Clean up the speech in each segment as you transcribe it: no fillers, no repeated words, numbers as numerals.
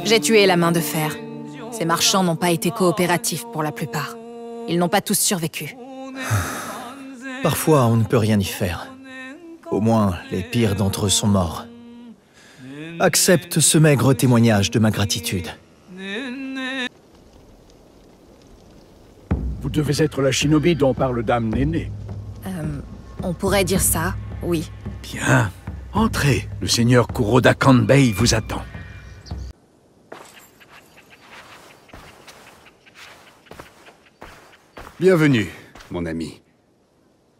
J'ai tué la main de fer. Ces marchands n'ont pas été coopératifs pour la plupart. Ils n'ont pas tous survécu. Parfois, on ne peut rien y faire. Au moins, les pires d'entre eux sont morts. Accepte ce maigre témoignage de ma gratitude. Vous devez être la shinobi dont parle Dame Néné. On pourrait dire ça, oui. Bien. Entrez, le seigneur Kuroda Kanbei vous attend. Bienvenue, mon ami.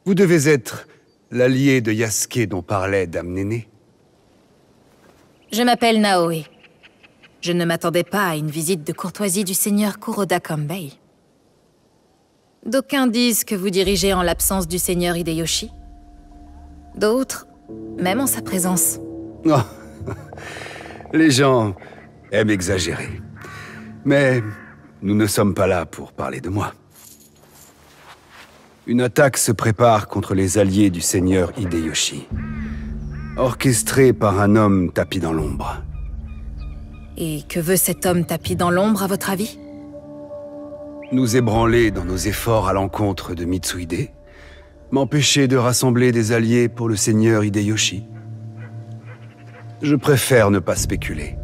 Vous devez être l'allié de Yasuke dont parlait Dame Néné. Je m'appelle Naoe. Je ne m'attendais pas à une visite de courtoisie du seigneur Kuroda Kanbei. D'aucuns disent que vous dirigez en l'absence du seigneur Hideyoshi. D'autres, même en sa présence. Oh. Les gens aiment exagérer. Mais nous ne sommes pas là pour parler de moi. Une attaque se prépare contre les alliés du seigneur Hideyoshi, orchestrée par un homme tapi dans l'ombre. Et que veut cet homme tapi dans l'ombre, à votre avis? Nous ébranler dans nos efforts à l'encontre de Mitsuhide, m'empêcher de rassembler des alliés pour le seigneur Hideyoshi. Je préfère ne pas spéculer.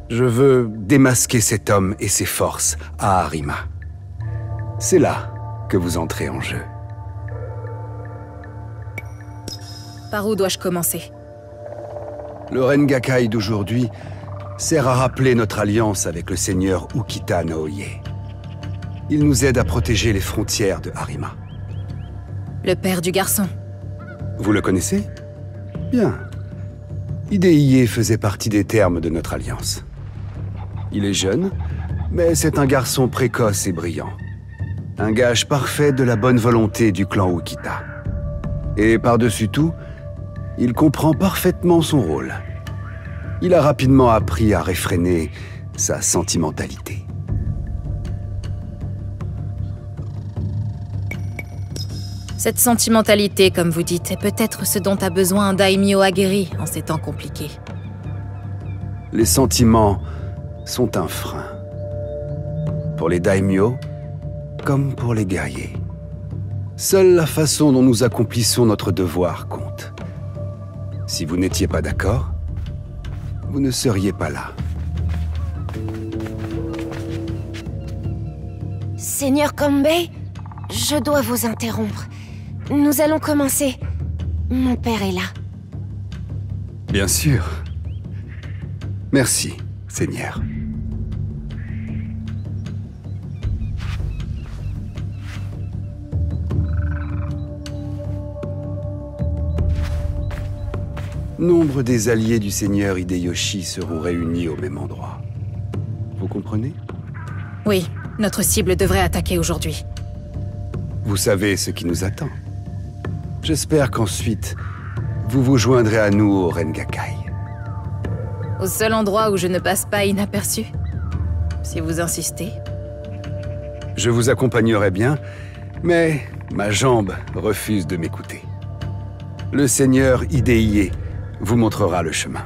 Je veux démasquer cet homme et ses forces à Harima. C'est là que vous entrez en jeu. Par où dois-je commencer? Le Rengakai d'aujourd'hui sert à rappeler notre alliance avec le seigneur Ukita Naoye. Il nous aide à protéger les frontières de Harima. Le père du garçon. Vous le connaissez? Bien. Hideiye faisait partie des termes de notre alliance. Il est jeune, mais c'est un garçon précoce et brillant. Un gage parfait de la bonne volonté du clan Ukita. Et par-dessus tout, il comprend parfaitement son rôle. Il a rapidement appris à réfréner sa sentimentalité. Cette sentimentalité, comme vous dites, est peut-être ce dont a besoin un daimyo aguerri en ces temps compliqués. Les sentiments sont un frein. Pour les daimyo, comme pour les guerriers. Seule la façon dont nous accomplissons notre devoir compte. Si vous n'étiez pas d'accord, vous ne seriez pas là. Seigneur Kanbei, je dois vous interrompre. Nous allons commencer. Mon père est là. Bien sûr. Merci, Seigneur. Nombre des alliés du seigneur Hideyoshi seront réunis au même endroit. Vous comprenez? Oui, notre cible devrait attaquer aujourd'hui. Vous savez ce qui nous attend. J'espère qu'ensuite, vous vous joindrez à nous au Rengakai. Au seul endroit où je ne passe pas inaperçu. Si vous insistez. Je vous accompagnerai bien, mais ma jambe refuse de m'écouter. Le seigneur Hideiye vous montrera le chemin.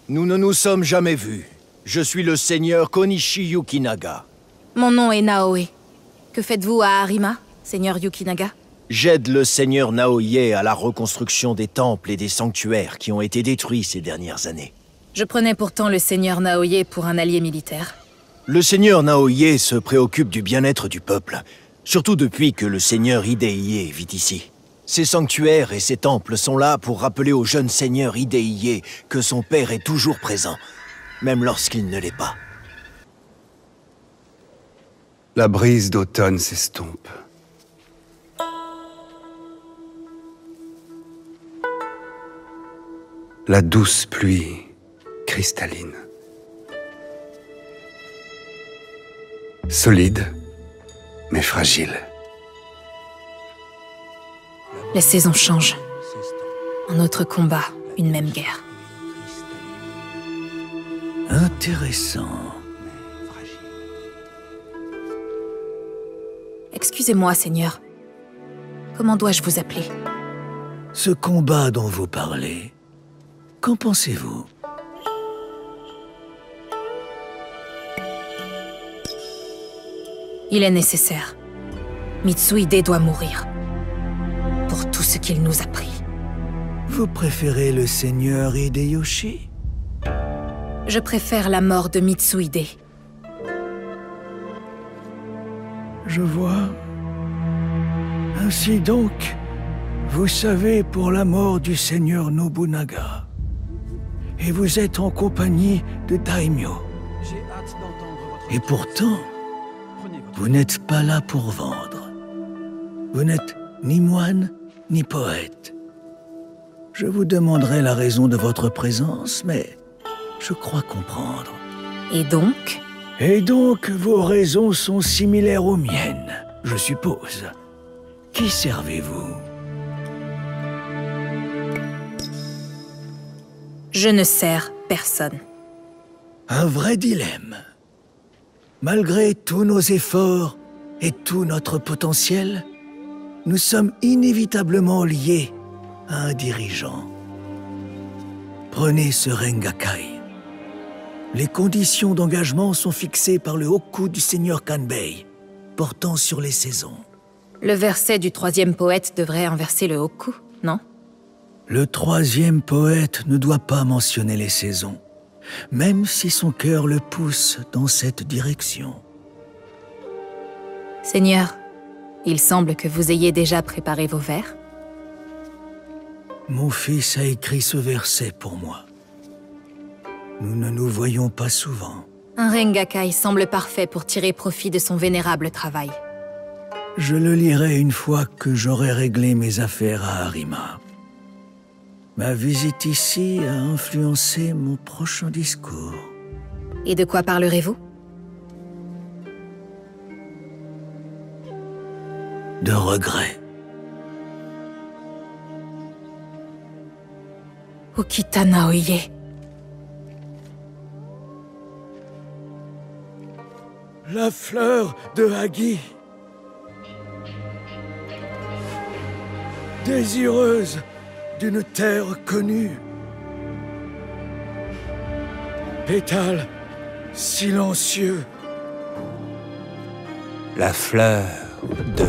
Nous ne nous sommes jamais vus. Je suis le seigneur Konishi Yukinaga. Mon nom est Naoe. Que faites-vous à Harima, seigneur Yukinaga? J'aide le seigneur Naoye à la reconstruction des temples et des sanctuaires qui ont été détruits ces dernières années. Je prenais pourtant le seigneur Naoye pour un allié militaire. Le seigneur Naoye se préoccupe du bien-être du peuple, surtout depuis que le seigneur Hideiye vit ici. Ces sanctuaires et ces temples sont là pour rappeler au jeune seigneur Hideiye que son père est toujours présent, même lorsqu'il ne l'est pas. La brise d'automne s'estompe. La douce pluie cristalline. Solide, mais fragile. Les saisons changent. Un autre combat, une même guerre. Intéressant. Excusez-moi, Seigneur. Comment dois-je vous appeler? Ce combat dont vous parlez, qu'en pensez-vous? Il est nécessaire. Mitsuhide doit mourir. Pour tout ce qu'il nous a pris. Vous préférez le seigneur Hideyoshi? Je préfère la mort de Mitsuhide. Je vois. Ainsi donc, vous savez pour la mort du seigneur Nobunaga. Et vous êtes en compagnie de Daimyo. Et pourtant, vous n'êtes pas là pour vendre. Vous n'êtes ni moine, ni poète. Je vous demanderai la raison de votre présence, mais je crois comprendre. Et donc? Et donc, vos raisons sont similaires aux miennes, je suppose. Qui servez-vous? Je ne sers personne. Un vrai dilemme. Malgré tous nos efforts et tout notre potentiel, nous sommes inévitablement liés à un dirigeant. Prenez ce Rengakai. Les conditions d'engagement sont fixées par le Hokku du seigneur Kanbei, portant sur les saisons. Le verset du 3e poète devrait inverser le Hokku, non? Le 3e poète ne doit pas mentionner les saisons, même si son cœur le pousse dans cette direction. Seigneur, il semble que vous ayez déjà préparé vos vers. Mon fils a écrit ce verset pour moi. Nous ne nous voyons pas souvent. Un Rengakai semble parfait pour tirer profit de son vénérable travail. Je le lirai une fois que j'aurai réglé mes affaires à Harima. Ma visite ici a influencé mon prochain discours. Et de quoi parlerez-vous? De regrets. Okita Naoye. La fleur de Hagi. Désireuse d'une terre connue. Pétale silencieux. La fleur de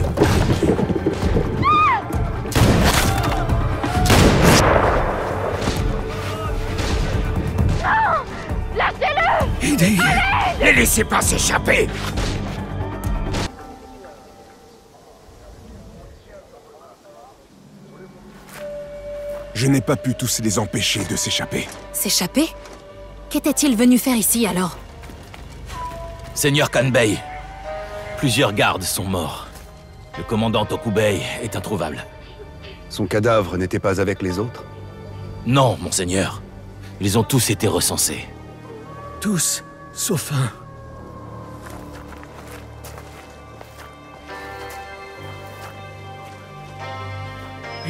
Hideye! Ne laissez pas s'échapper! Je n'ai pas pu tous les empêcher de s'échapper. S'échapper? Qu'était-il venu faire ici, alors? Seigneur Kanbei, plusieurs gardes sont morts. Le commandant Tokubei est introuvable. Son cadavre n'était pas avec les autres? Non, monseigneur. Ils ont tous été recensés. Tous, sauf un.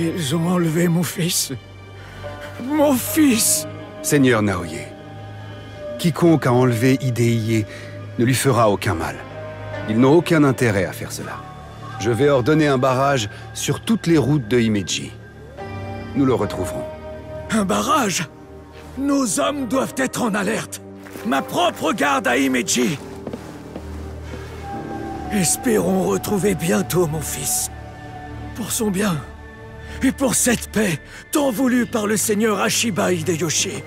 Ils ont enlevé mon fils. Mon fils! Seigneur Naoye, quiconque a enlevé Hideye ne lui fera aucun mal. Ils n'ont aucun intérêt à faire cela. Je vais ordonner un barrage sur toutes les routes de Himeji. Nous le retrouverons. Un barrage? Nos hommes doivent être en alerte. Ma propre garde à Himeji. Espérons retrouver bientôt mon fils. Pour son bien. Et pour cette paix, tant voulue par le seigneur Ashiba Hideyoshi.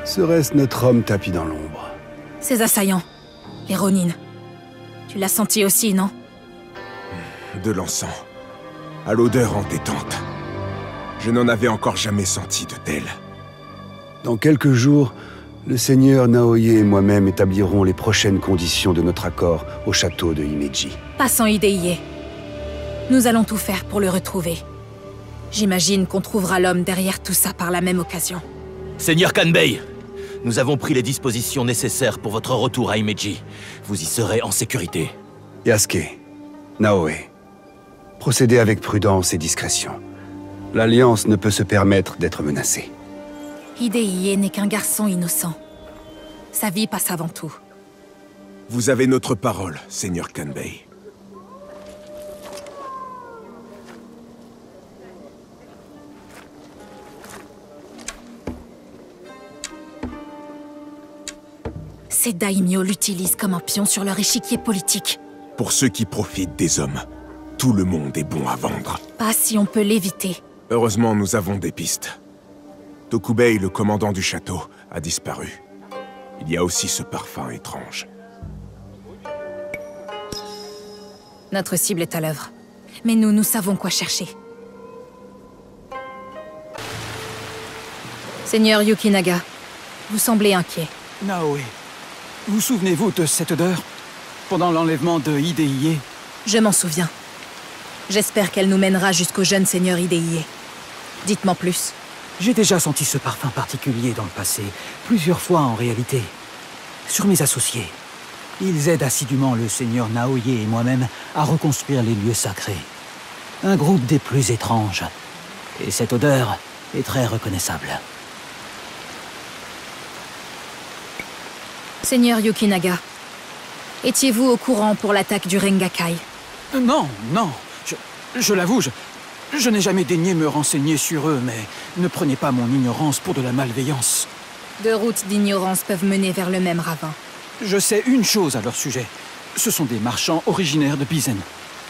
Serait-ce notre homme tapi dans l'ombre? Ces assaillants, les Ronin. Tu l'as senti aussi, non? De l'encens. À l'odeur entêtante. Je n'en avais encore jamais senti de tel. Dans quelques jours, le seigneur Naoye et moi-même établirons les prochaines conditions de notre accord au château de Himeji. Pas sans Hideye. Nous allons tout faire pour le retrouver. J'imagine qu'on trouvera l'homme derrière tout ça par la même occasion. Seigneur Kanbei, nous avons pris les dispositions nécessaires pour votre retour à Himeji. Vous y serez en sécurité. Yasuke, Naoe, procédez avec prudence et discrétion. L'Alliance ne peut se permettre d'être menacée. Hidehie n'est qu'un garçon innocent. Sa vie passe avant tout. Vous avez notre parole, Seigneur Kanbei. Ces daimyo l'utilisent comme un pion sur leur échiquier politique. Pour ceux qui profitent des hommes, tout le monde est bon à vendre. Pas si on peut l'éviter. Heureusement, nous avons des pistes. Tokubei, le commandant du château, a disparu. Il y a aussi ce parfum étrange. Notre cible est à l'œuvre. Mais nous savons quoi chercher. Seigneur Yukinaga, vous semblez inquiet. Naoe, vous souvenez-vous de cette odeur pendant l'enlèvement de Hidehie? Je m'en souviens. J'espère qu'elle nous mènera jusqu'au jeune seigneur Hidehie. Dites-moi plus. J'ai déjà senti ce parfum particulier dans le passé, plusieurs fois en réalité. Sur mes associés. Ils aident assidûment le seigneur Naoye et moi-même à reconstruire les lieux sacrés. Un groupe des plus étranges. Et cette odeur est très reconnaissable. Seigneur Yukinaga, étiez-vous au courant pour l'attaque du Rengakai? Non, non. Je l'avoue, je n'ai jamais daigné me renseigner sur eux, mais ne prenez pas mon ignorance pour de la malveillance. Deux routes d'ignorance peuvent mener vers le même ravin. Je sais une chose à leur sujet. Ce sont des marchands originaires de Bizen.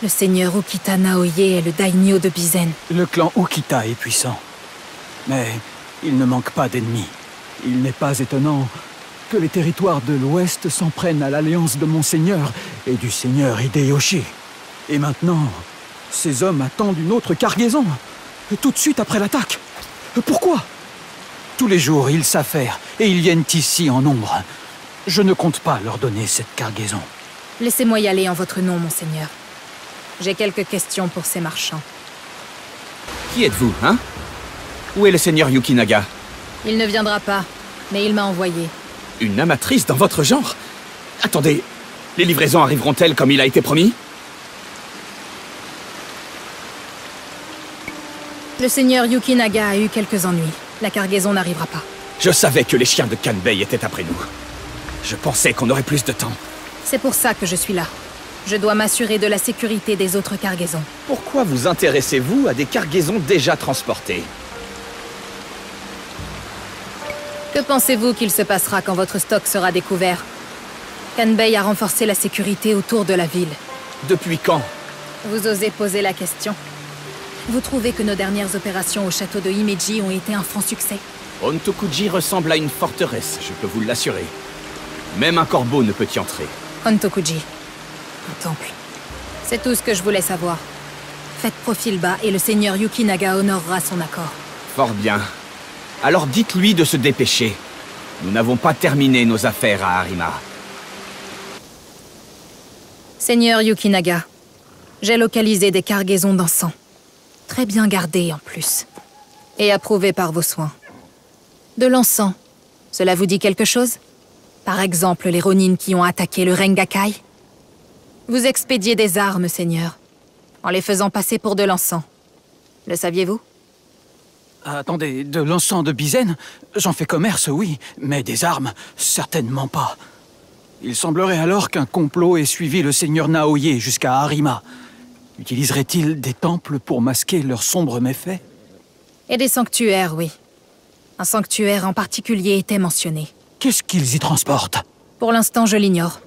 Le seigneur Ukita Naoye est le daimyo de Bizen. Le clan Ukita est puissant. Mais il ne manque pas d'ennemis. Il n'est pas étonnant que les territoires de l'Ouest s'en prennent à l'alliance de mon seigneur et du seigneur Hideyoshi. Et maintenant, ces hommes attendent une autre cargaison, tout de suite après l'attaque. Pourquoi? Tous les jours, ils s'affairent et ils viennent ici en nombre. Je ne compte pas leur donner cette cargaison. Laissez-moi y aller en votre nom, monseigneur. J'ai quelques questions pour ces marchands. Qui êtes-vous, hein? Où est le seigneur Yukinaga? Il ne viendra pas, mais il m'a envoyé. Une amatrice dans votre genre? Attendez, les livraisons arriveront-elles comme il a été promis? Le seigneur Yukinaga a eu quelques ennuis. La cargaison n'arrivera pas. Je savais que les chiens de Kanbei étaient après nous. Je pensais qu'on aurait plus de temps. C'est pour ça que je suis là. Je dois m'assurer de la sécurité des autres cargaisons. Pourquoi vous intéressez-vous à des cargaisons déjà transportées? Que pensez-vous qu'il se passera quand votre stock sera découvert? Kanbei a renforcé la sécurité autour de la ville. Depuis quand? Vous osez poser la question? Vous trouvez que nos dernières opérations au château de Himeji ont été un franc succès? Ontokuji ressemble à une forteresse, je peux vous l'assurer. Même un corbeau ne peut y entrer. Ontokuji. Un temple. C'est tout ce que je voulais savoir. Faites profil bas et le seigneur Yukinaga honorera son accord. Fort bien. Alors dites-lui de se dépêcher. Nous n'avons pas terminé nos affaires à Harima. Seigneur Yukinaga, j'ai localisé des cargaisons d'encens. Très bien gardées en plus. Et approuvées par vos soins. De l'encens, cela vous dit quelque chose? Par exemple, les Ronin qui ont attaqué le Rengakai? Vous expédiez des armes, seigneur, en les faisant passer pour de l'encens. Le saviez-vous? Attendez, de l'encens de Bizen? J'en fais commerce, oui, mais des armes, certainement pas. Il semblerait alors qu'un complot ait suivi le seigneur Naoye jusqu'à Harima. Utiliserait-il des temples pour masquer leurs sombres méfaits? Et des sanctuaires, oui. Un sanctuaire en particulier était mentionné. Qu'est-ce qu'ils y transportent? Pour l'instant, je l'ignore.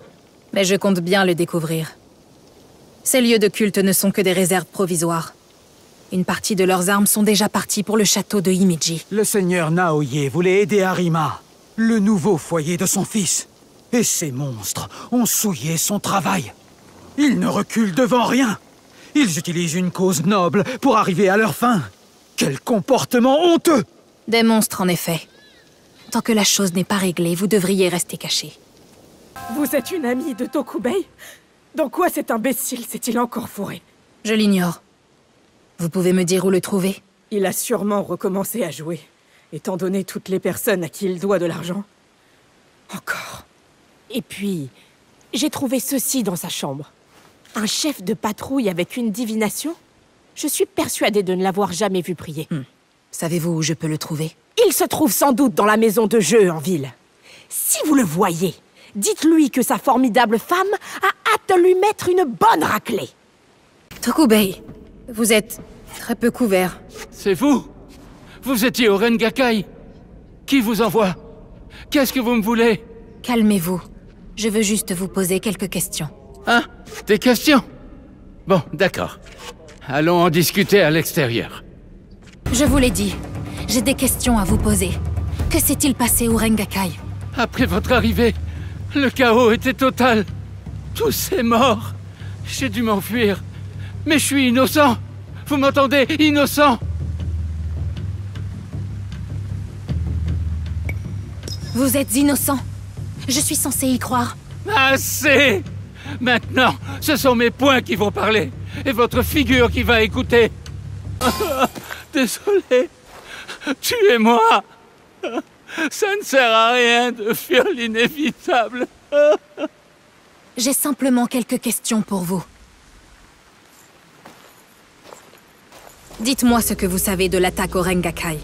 Mais je compte bien le découvrir. Ces lieux de culte ne sont que des réserves provisoires. Une partie de leurs armes sont déjà parties pour le château de Himeji. Le seigneur Naoye voulait aider Harima, le nouveau foyer de son fils. Et ces monstres ont souillé son travail. Ils ne reculent devant rien. Ils utilisent une cause noble pour arriver à leur fin. Quel comportement honteux! Des monstres, en effet. Tant que la chose n'est pas réglée, vous devriez rester caché. Vous êtes une amie de Tokubei? Dans quoi cet imbécile s'est-il encore fourré? Je l'ignore. Vous pouvez me dire où le trouver? Il a sûrement recommencé à jouer, étant donné toutes les personnes à qui il doit de l'argent. Encore. Et puis, j'ai trouvé ceci dans sa chambre. Un chef de patrouille avec une divination? Je suis persuadée de ne l'avoir jamais vu prier. Savez-vous où je peux le trouver? Il se trouve sans doute dans la maison de jeu en ville. Si vous le voyez, dites-lui que sa formidable femme a hâte de lui mettre une bonne raclée. Tokubei, vous êtes très peu couvert. C'est vous? Vous étiez au Rengakai? Qui vous envoie? Qu'est-ce que vous me voulez? Calmez-vous. Je veux juste vous poser quelques questions. Hein? Des questions? Bon, d'accord. Allons en discuter à l'extérieur. Je vous l'ai dit, j'ai des questions à vous poser. Que s'est-il passé au Rengakai? Après votre arrivée, le chaos était total. Tous est morts. J'ai dû m'enfuir. Mais je suis innocent. Vous m'entendez? Innocent. Vous êtes innocent. Je suis censée y croire. Assez! Maintenant, ce sont mes poings qui vont parler. Et votre figure qui va écouter. Désolé. Tuez-moi. Ça ne sert à rien de fuir l'inévitable. J'ai simplement quelques questions pour vous. Dites-moi ce que vous savez de l'attaque au Rengakai.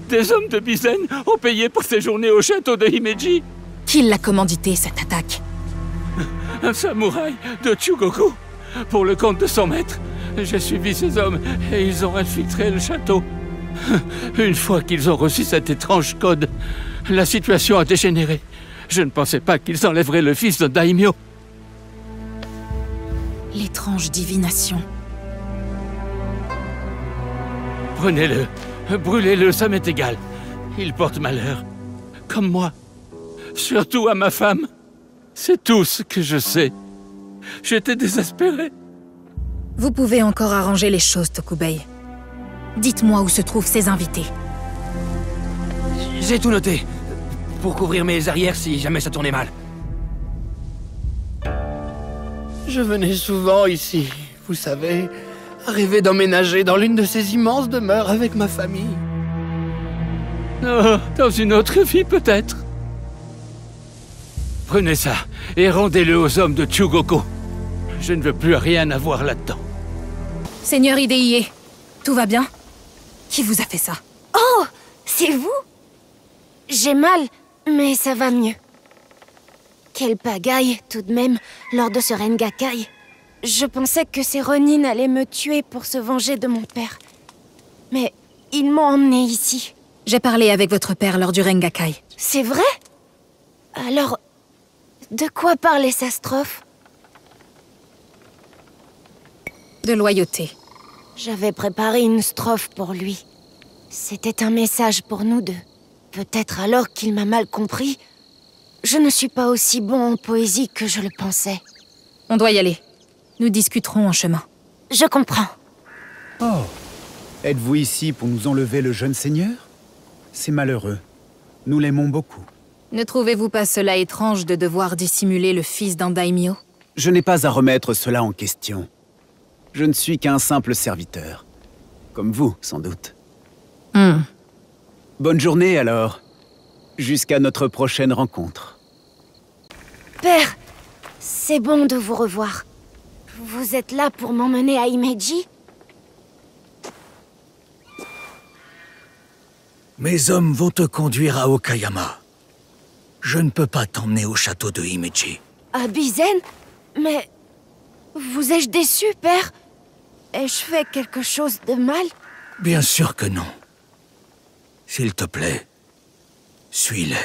Des hommes de Bizen ont payé pour séjourner au château de Himeji. Qui l'a commandité, cette attaque? Un samouraï de Chugoku. Pour le compte de son maître, j'ai suivi ces hommes et ils ont infiltré le château. Une fois qu'ils ont reçu cet étrange code, la situation a dégénéré. Je ne pensais pas qu'ils enlèveraient le fils de Daimyo. L'étrange divination. Prenez-le, brûlez-le, ça m'est égal. Il porte malheur, comme moi. Surtout à ma femme. C'est tout ce que je sais. J'étais désespéré. Vous pouvez encore arranger les choses, Tokubei. Dites-moi où se trouvent ces invités. J'ai tout noté. Pour couvrir mes arrières si jamais ça tournait mal. Je venais souvent ici, vous savez, à rêver d'emménager dans l'une de ces immenses demeures avec ma famille. Oh, dans une autre vie peut-être. Prenez ça et rendez-le aux hommes de Chugoku. Je ne veux plus rien avoir là-dedans. Seigneur Hidehie, tout va bien? Qui vous a fait ça? Oh, c'est vous? J'ai mal, mais ça va mieux. Quelle pagaille, tout de même, lors de ce Rengakai. Je pensais que ces Ronin allaient me tuer pour se venger de mon père. Mais ils m'ont emmené ici. J'ai parlé avec votre père lors du Rengakai. C'est vrai? Alors, de quoi parlait sa strophe? De loyauté. J'avais préparé une strophe pour lui. C'était un message pour nous deux. Peut-être alors qu'il m'a mal compris. Je ne suis pas aussi bon en poésie que je le pensais. On doit y aller. Nous discuterons en chemin. Je comprends. Oh, êtes-vous ici pour nous enlever le jeune seigneur? C'est malheureux. Nous l'aimons beaucoup. Ne trouvez-vous pas cela étrange de devoir dissimuler le fils d'un daimyo? Je n'ai pas à remettre cela en question. Je ne suis qu'un simple serviteur. Comme vous, sans doute. Bonne journée, alors. Jusqu'à notre prochaine rencontre. Père, c'est bon de vous revoir. Vous êtes là pour m'emmener à Himeji? Mes hommes vont te conduire à Okayama. Je ne peux pas t'emmener au château de Himeji. À Bizen? Mais... vous ai-je déçu, père? Ai-je fait quelque chose de mal? Bien sûr que non. S'il te plaît, suis-les.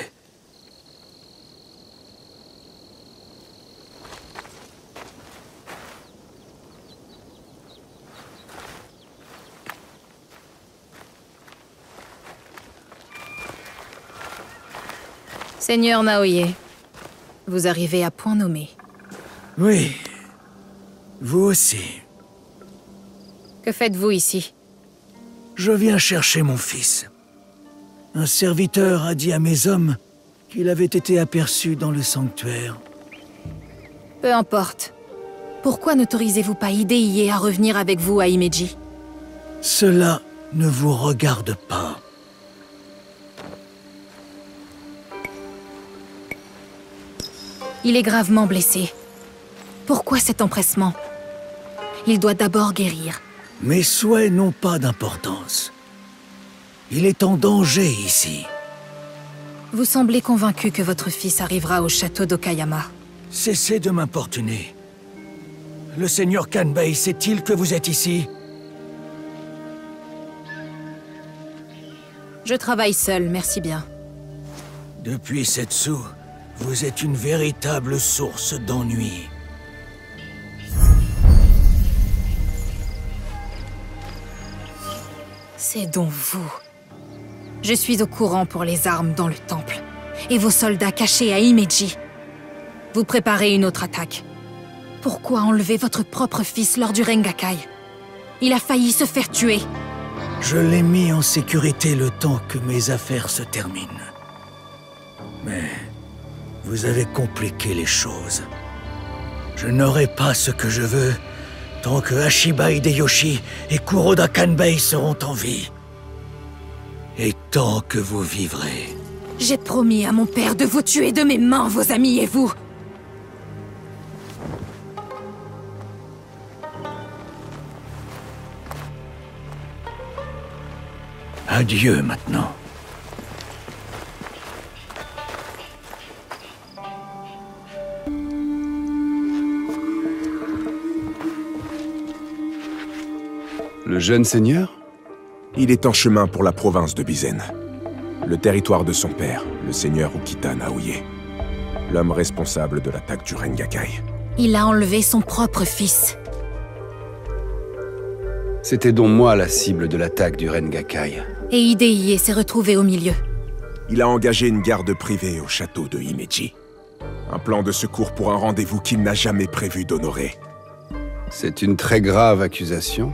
Seigneur Naoye, vous arrivez à point nommé. Oui, vous aussi. Que faites-vous ici? Je viens chercher mon fils. Un serviteur a dit à mes hommes qu'il avait été aperçu dans le sanctuaire. Peu importe. Pourquoi n'autorisez-vous pas Hidehie à revenir avec vous à Himeji? Cela ne vous regarde pas. Il est gravement blessé. Pourquoi cet empressement? Il doit d'abord guérir. Mes souhaits n'ont pas d'importance. Il est en danger ici. Vous semblez convaincu que votre fils arrivera au château d'Okayama. Cessez de m'importuner. Le seigneur Kanbei sait-il que vous êtes ici? Je travaille seul, merci bien. Depuis Setsu, vous êtes une véritable source d'ennui. C'est donc vous. Je suis au courant pour les armes dans le temple. Et vos soldats cachés à Himeji. Vous préparez une autre attaque. Pourquoi enlever votre propre fils lors du Rengakai? Il a failli se faire tuer. Je l'ai mis en sécurité le temps que mes affaires se terminent. Mais vous avez compliqué les choses. Je n'aurai pas ce que je veux tant que Hashiba Hideyoshi et Kuroda Kanbei seront en vie. Et tant que vous vivrez. J'ai promis à mon père de vous tuer de mes mains, vos amis et vous. Adieu maintenant. Le jeune seigneur? Il est en chemin pour la province de Bizen. Le territoire de son père, le seigneur Ukita Naoye. L'homme responsable de l'attaque du Rengakai. Il a enlevé son propre fils. C'était donc moi la cible de l'attaque du Rengakai. Et Hidehie s'est retrouvé au milieu. Il a engagé une garde privée au château de Himeji. Un plan de secours pour un rendez-vous qu'il n'a jamais prévu d'honorer. C'est une très grave accusation.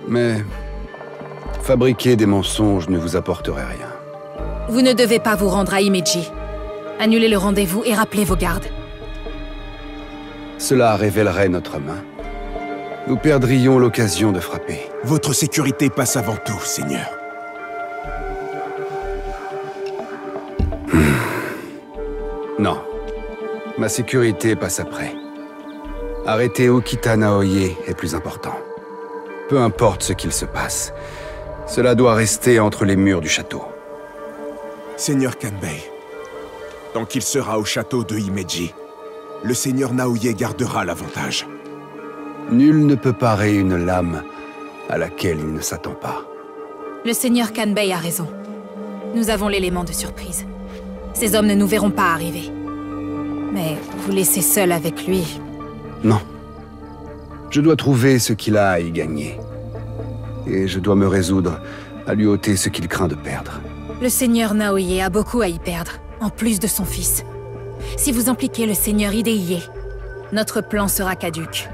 Mais fabriquer des mensonges ne vous apporterait rien. Vous ne devez pas vous rendre à Himeji. Annulez le rendez-vous et rappelez vos gardes. Cela révélerait notre main. Nous perdrions l'occasion de frapper. Votre sécurité passe avant tout, Seigneur. Non. Ma sécurité passe après. Arrêter Ukita Naoye est plus important. Peu importe ce qu'il se passe, cela doit rester entre les murs du château. Seigneur Kanbei, tant qu'il sera au château de Himeji, le seigneur Naoye gardera l'avantage. Nul ne peut parer une lame à laquelle il ne s'attend pas. Le seigneur Kanbei a raison. Nous avons l'élément de surprise. Ces hommes ne nous verront pas arriver. Mais vous laisser seul avec lui... Non. Je dois trouver ce qu'il a à y gagner. Et je dois me résoudre à lui ôter ce qu'il craint de perdre. Le seigneur Naoye a beaucoup à y perdre, en plus de son fils. Si vous impliquez le seigneur Hidehie, notre plan sera caduc.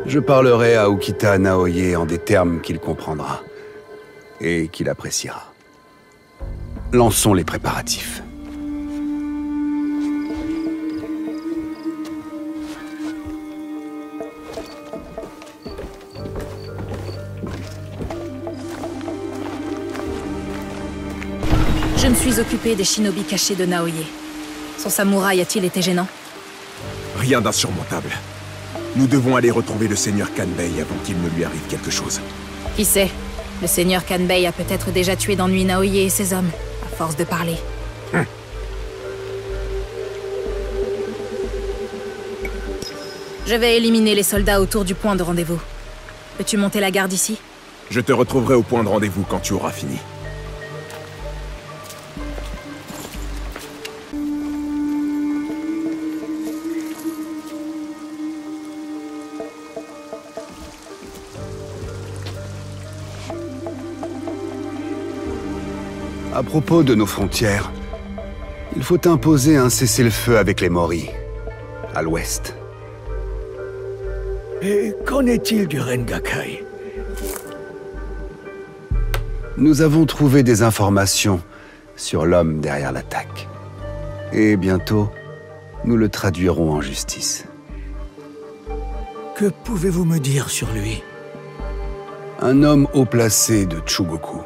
Je parlerai à Ukita Naoye en des termes qu'il comprendra et qu'il appréciera. Lançons les préparatifs. Je me suis occupé des shinobi cachés de Naoye. Son samouraï a-t-il été gênant? Rien d'insurmontable. Nous devons aller retrouver le seigneur Kanbei avant qu'il ne lui arrive quelque chose. Qui sait? Le seigneur Kanbei a peut-être déjà tué d'ennui Naoye et ses hommes, à force de parler. Je vais éliminer les soldats autour du point de rendez-vous. Peux-tu monter la garde ici? Je te retrouverai au point de rendez-vous quand tu auras fini. À propos de nos frontières, il faut imposer un cessez-le-feu avec les Mori, à l'ouest. Et qu'en est-il du Rengakai? Nous avons trouvé des informations sur l'homme derrière l'attaque. Et bientôt, nous le traduirons en justice. Que pouvez-vous me dire sur lui? Un homme haut placé de Chugoku.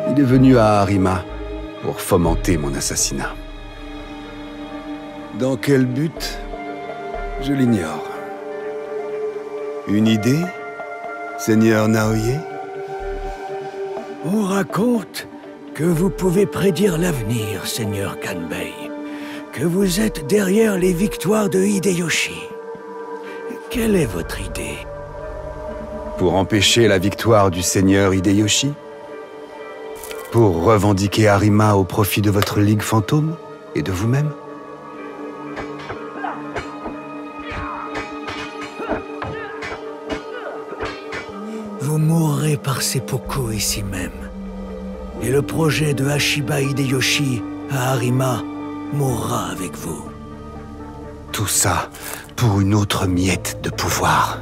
Il est venu à Harima pour fomenter mon assassinat. Dans quel but? Je l'ignore. Une idée, Seigneur Naoye? On raconte que vous pouvez prédire l'avenir, Seigneur Kanbei. Que vous êtes derrière les victoires de Hideyoshi. Quelle est votre idée? Pour empêcher la victoire du Seigneur Hideyoshi? Pour revendiquer Arima au profit de votre Ligue Fantôme et de vous-même? Vous mourrez par seppuku ici même. Et le projet de Hashiba Hideyoshi à Arima mourra avec vous. Tout ça pour une autre miette de pouvoir.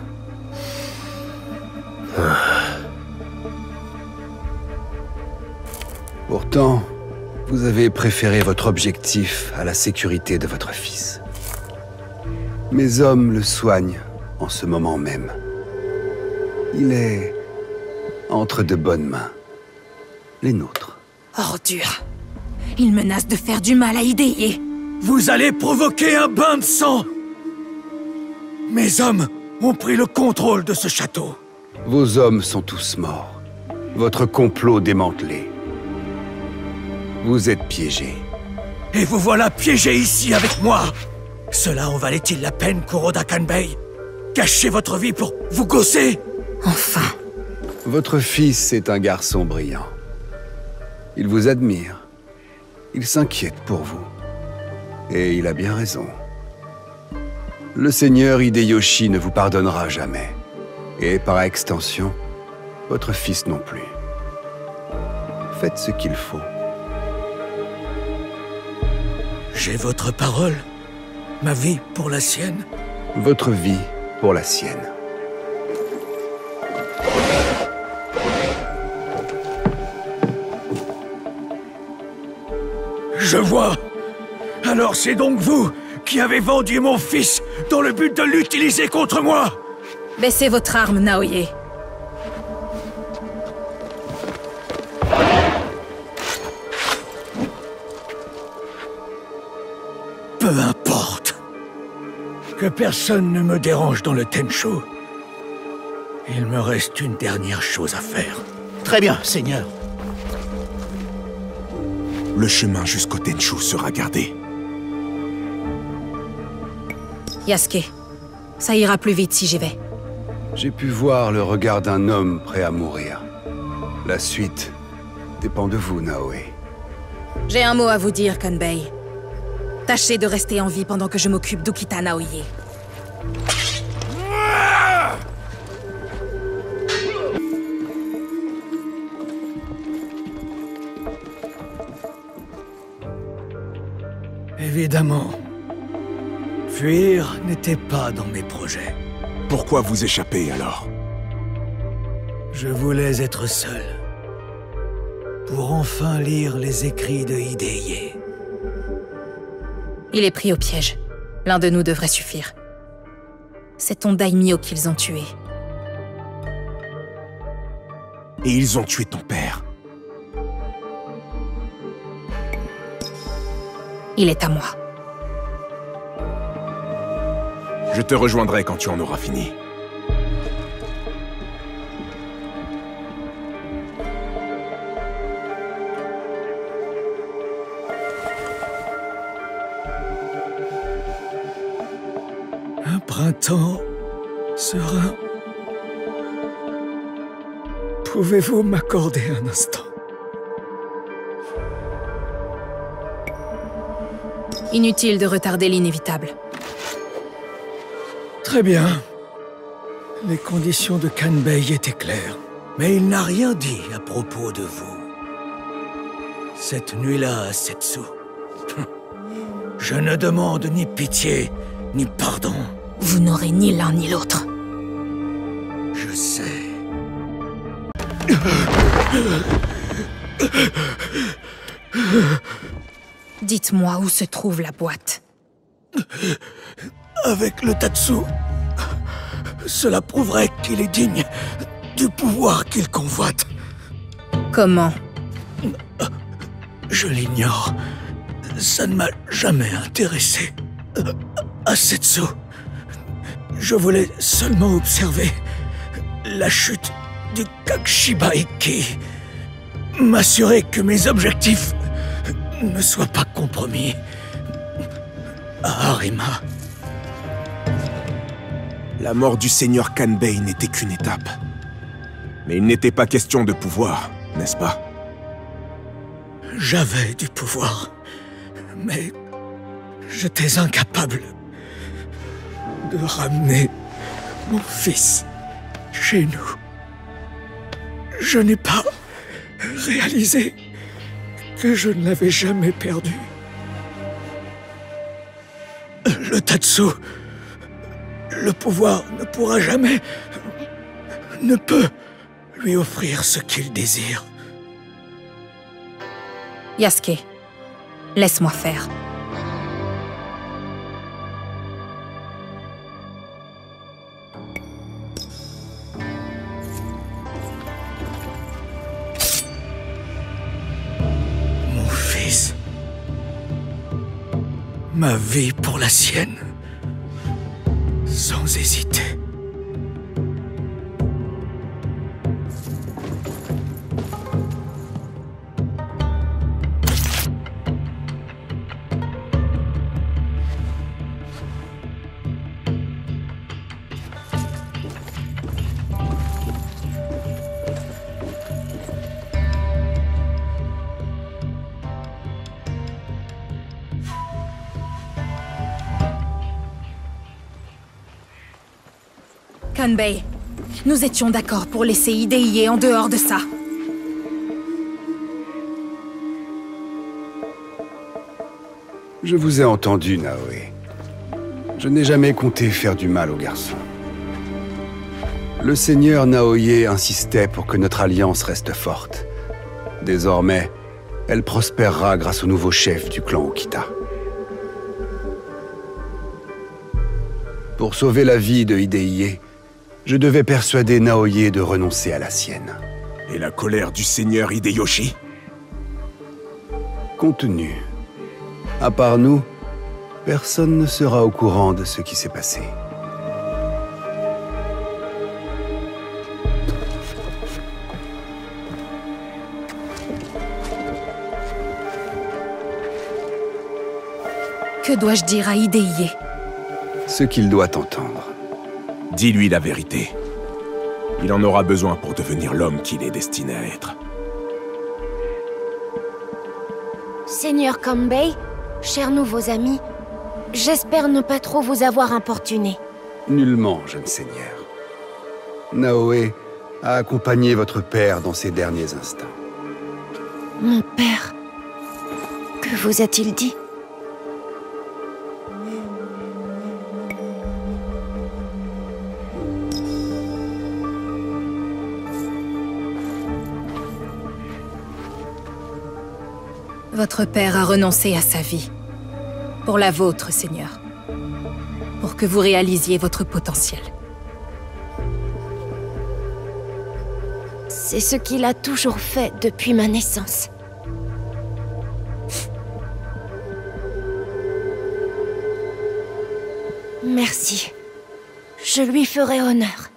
Pourtant, vous avez préféré votre objectif à la sécurité de votre fils. Mes hommes le soignent en ce moment même. Il est entre de bonnes mains. Les nôtres. Ordure. Il menace de faire du mal à Hideye. Vous allez provoquer un bain de sang! Mes hommes ont pris le contrôle de ce château. Vos hommes sont tous morts. Votre complot démantelé. Vous êtes piégés. Et vous voilà piégés ici avec moi! Cela en valait-il la peine, Kuroda Kanbei? Gâcher votre vie pour vous gausser? Enfin. Votre fils est un garçon brillant. Il vous admire. Il s'inquiète pour vous. Et il a bien raison. Le Seigneur Hideyoshi ne vous pardonnera jamais. Et par extension, votre fils non plus. Faites ce qu'il faut. J'ai votre parole. Ma vie pour la sienne. Votre vie pour la sienne. Je vois. Alors c'est donc vous qui avez vendu mon fils dans le but de l'utiliser contre moi? Baissez votre arme, Naoye. Peu importe. Que personne ne me dérange dans le Tenchu. Il me reste une dernière chose à faire. Très bien, Seigneur. Le chemin jusqu'au Tenchu sera gardé. Yasuke, ça ira plus vite si j'y vais. J'ai pu voir le regard d'un homme prêt à mourir. La suite dépend de vous, Naoe. J'ai un mot à vous dire, Kanbei. Tâchez de rester en vie pendant que je m'occupe d'Ukita Naoye. Évidemment. Fuir n'était pas dans mes projets. Pourquoi vous échappez alors? Je voulais être seul. Pour enfin lire les écrits de Hideye. Il est pris au piège. L'un de nous devrait suffire. C'est ton daimyo qu'ils ont tué. Et ils ont tué ton père. Il est à moi. Je te rejoindrai quand tu en auras fini. Un printemps serein. Pouvez-vous m'accorder un instant? Inutile de retarder l'inévitable. Très bien. Les conditions de Kanbei étaient claires. Mais il n'a rien dit à propos de vous. Cette nuit-là à Setsu. Je ne demande ni pitié, ni pardon. Vous n'aurez ni l'un ni l'autre. Je sais. Dites-moi où se trouve la boîte. Avec le Tatsu, cela prouverait qu'il est digne du pouvoir qu'il convoite. Comment? Je l'ignore. Ça ne m'a jamais intéressé. À Setsu, Je voulais seulement observer la chute du Kakshibaiki. M'assurer que mes objectifs ne soient pas compromis. Harima. La mort du seigneur Kanbei n'était qu'une étape. Mais il n'était pas question de pouvoir, n'est-ce pas? J'avais du pouvoir, mais j'étais incapable de ramener mon fils chez nous. Je n'ai pas réalisé que je ne l'avais jamais perdu. Le Tatsu, le pouvoir ne pourra jamais, ne peut lui offrir ce qu'il désire. Yasuke, laisse-moi faire. Mon fils. Ma vie pour la sienne. Sans hésiter. Kanbei, nous étions d'accord pour laisser Hidehie en dehors de ça. Je vous ai entendu, Naoe. Je n'ai jamais compté faire du mal aux garçons. Le seigneur Naoye insistait pour que notre alliance reste forte. Désormais, elle prospérera grâce au nouveau chef du clan Okita. Pour sauver la vie de Hidehie, je devais persuader Naoye de renoncer à la sienne. Et la colère du seigneur Hideyoshi? Contenu. À part nous, personne ne sera au courant de ce qui s'est passé. Que dois-je dire à Hidehie? Ce qu'il doit entendre. Dis-lui la vérité. Il en aura besoin pour devenir l'homme qu'il est destiné à être. Seigneur Kanbei, chers nouveaux amis, j'espère ne pas trop vous avoir importuné. Nullement, jeune seigneur. Naoe a accompagné votre père dans ses derniers instants. Mon père... Que vous a-t-il dit? Votre père a renoncé à sa vie. Pour la vôtre, Seigneur. Pour que vous réalisiez votre potentiel. C'est ce qu'il a toujours fait depuis ma naissance. Merci. Je lui ferai honneur.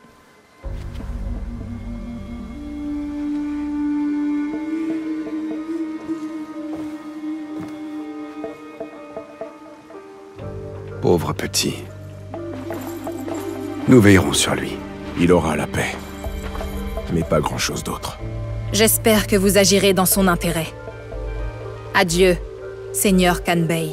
Pauvre petit. Nous veillerons sur lui. Il aura la paix. Mais pas grand-chose d'autre. J'espère que vous agirez dans son intérêt. Adieu, Seigneur Kanbei.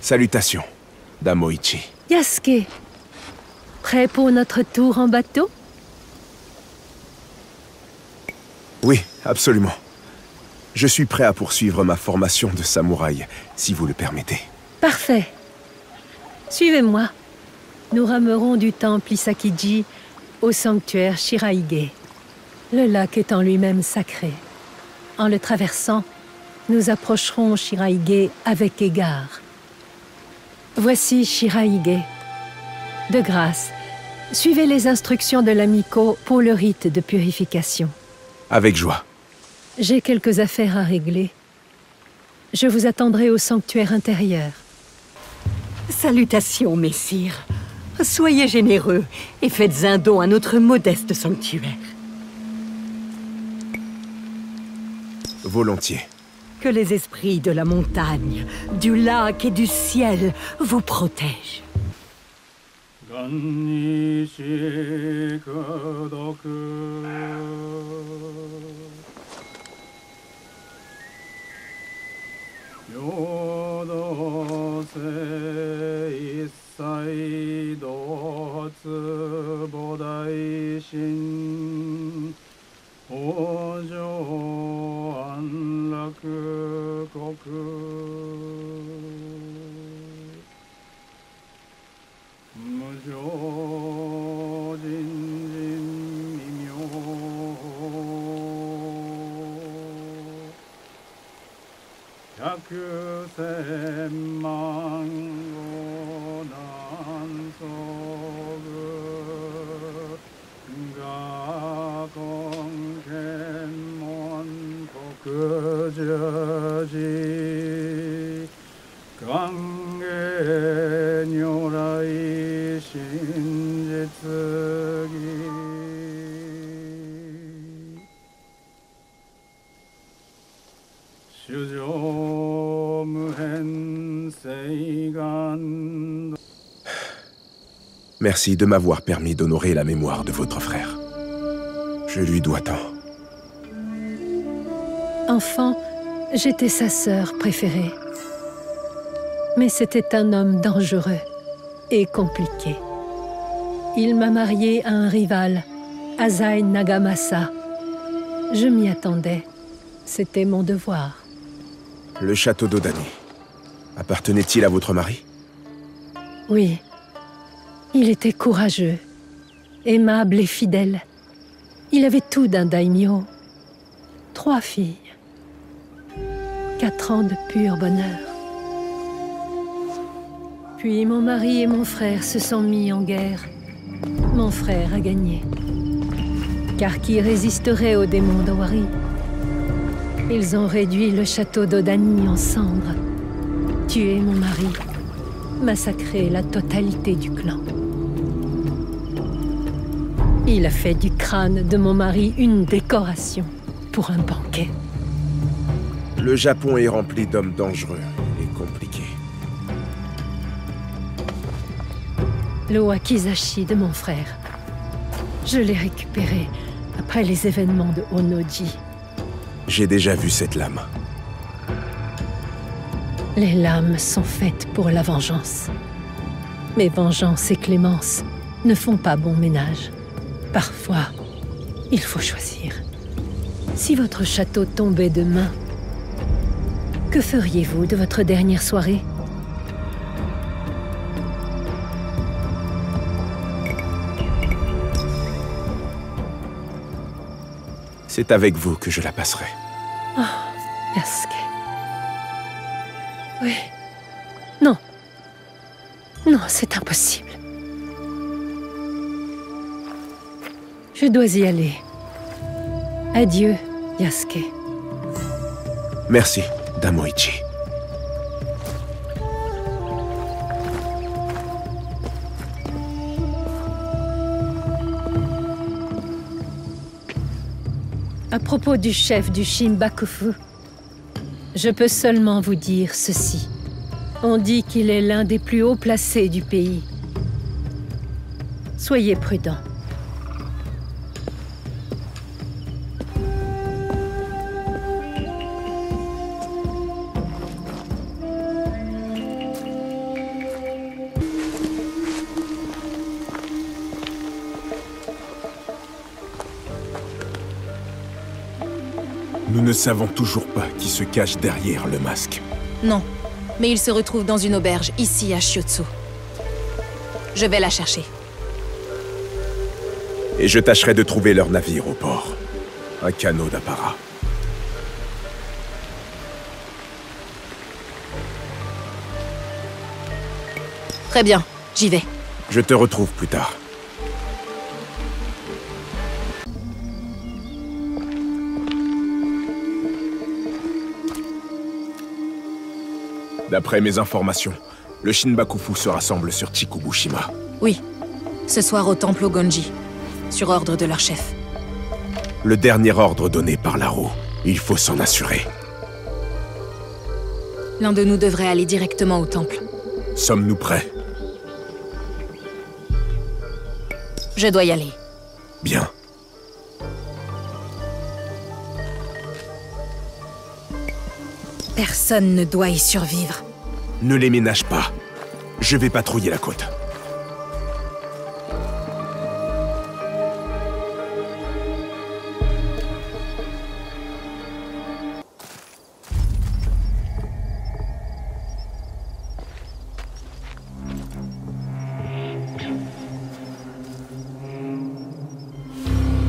Salutations, Damoichi. Yasuke, prêt pour notre tour en bateau? Oui, absolument. Je suis prêt à poursuivre ma formation de samouraï, si vous le permettez. Parfait. Suivez-moi. Nous ramerons du temple Isakiji au sanctuaire Shiraige. Le lac est en lui-même sacré. En le traversant, nous approcherons Shiraige avec égard. Voici Shiraige. De grâce, suivez les instructions de l'Amiko pour le rite de purification. Avec joie. J'ai quelques affaires à régler. Je vous attendrai au sanctuaire intérieur. Salutations, messire. Soyez généreux et faites un don à notre modeste sanctuaire. Volontiers. Que les esprits de la montagne, du lac et du ciel vous protègent. Merci de m'avoir permis d'honorer la mémoire de votre frère. Je lui dois tant. Enfant, j'étais sa sœur préférée. Mais c'était un homme dangereux et compliqué. Il m'a mariée à un rival, Azai Nagamasa. Je m'y attendais. C'était mon devoir. Le château d'Odani. Appartenait-il à votre mari? Oui. Il était courageux, aimable et fidèle. Il avait tout d'un daimyo. 3 filles. 4 ans de pur bonheur. Puis mon mari et mon frère se sont mis en guerre. Mon frère a gagné. Car qui résisterait aux démons d'Owari? Ils ont réduit le château d'Odani en cendres, tué mon mari, massacré la totalité du clan. Il a fait du crâne de mon mari une décoration pour un banquet. Le Japon est rempli d'hommes dangereux et compliqués. Le wakizashi de mon frère. Je l'ai récupéré après les événements de Onoji. J'ai déjà vu cette lame. Les lames sont faites pour la vengeance. Mais vengeance et clémence ne font pas bon ménage. Parfois, il faut choisir. Si votre château tombait demain, que feriez-vous de votre dernière soirée? C'est avec vous que je la passerai. Oh, Yasuke. Oui. Non. Non, c'est impossible. Je dois y aller. Adieu, Yasuke. Merci, Damoichi. À propos du chef du Shinbakufu, je peux seulement vous dire ceci. On dit qu'il est l'un des plus hauts placés du pays. Soyez prudents. Nous ne savons toujours pas qui se cache derrière le masque. Non, mais il se retrouve dans une auberge, ici à Shiotsu. Je vais la chercher. Et je tâcherai de trouver leur navire au port. Un canot d'Apara. Très bien, j'y vais. Je te retrouve plus tard. D'après mes informations, le Shinbakufu se rassemble sur Chikubushima. Oui, ce soir au temple Ogonji, sur ordre de leur chef. Le dernier ordre donné par Laro. Il faut s'en assurer. L'un de nous devrait aller directement au temple. Sommes-nous prêts? Je dois y aller. Bien. Personne ne doit y survivre. Ne les ménage pas. Je vais patrouiller la côte.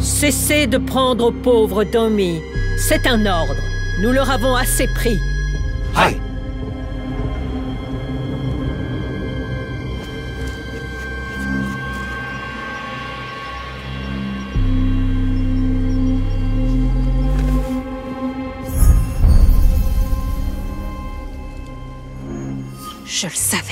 Cessez de prendre aux pauvres Domi. C'est un ordre. Nous leur avons assez pris. Aïe! Je le savais.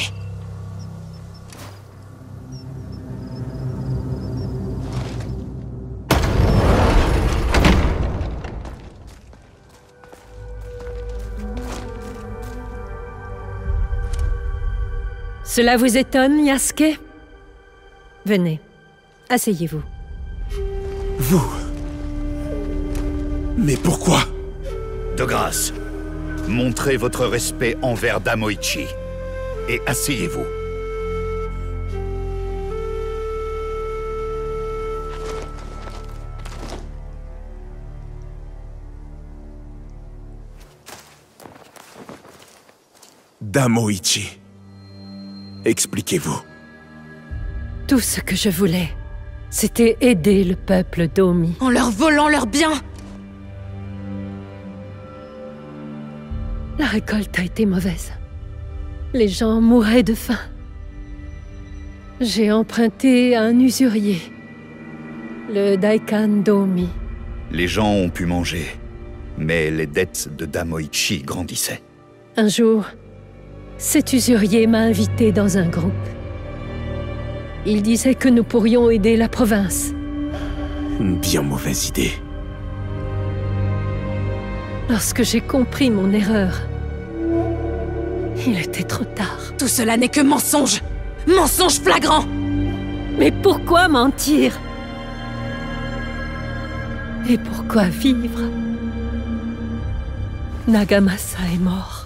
Cela vous étonne, Yasuke? Venez, asseyez-vous. Vous... Mais pourquoi? De grâce, montrez votre respect envers Damoichi. Et asseyez-vous. Damoichi. Expliquez-vous. Tout ce que je voulais, c'était aider le peuple d'Omi. En leur volant leurs biens! La récolte a été mauvaise. Les gens mouraient de faim. J'ai emprunté à un usurier, le Daikan d'Omi. Les gens ont pu manger, mais les dettes de Damoichi grandissaient. Un jour, cet usurier m'a invité dans un groupe. Il disait que nous pourrions aider la province. Une bien mauvaise idée. Lorsque j'ai compris mon erreur, il était trop tard. Tout cela n'est que mensonge! Mensonge flagrant! Mais pourquoi mentir? Et pourquoi vivre? Nagamasa est mort.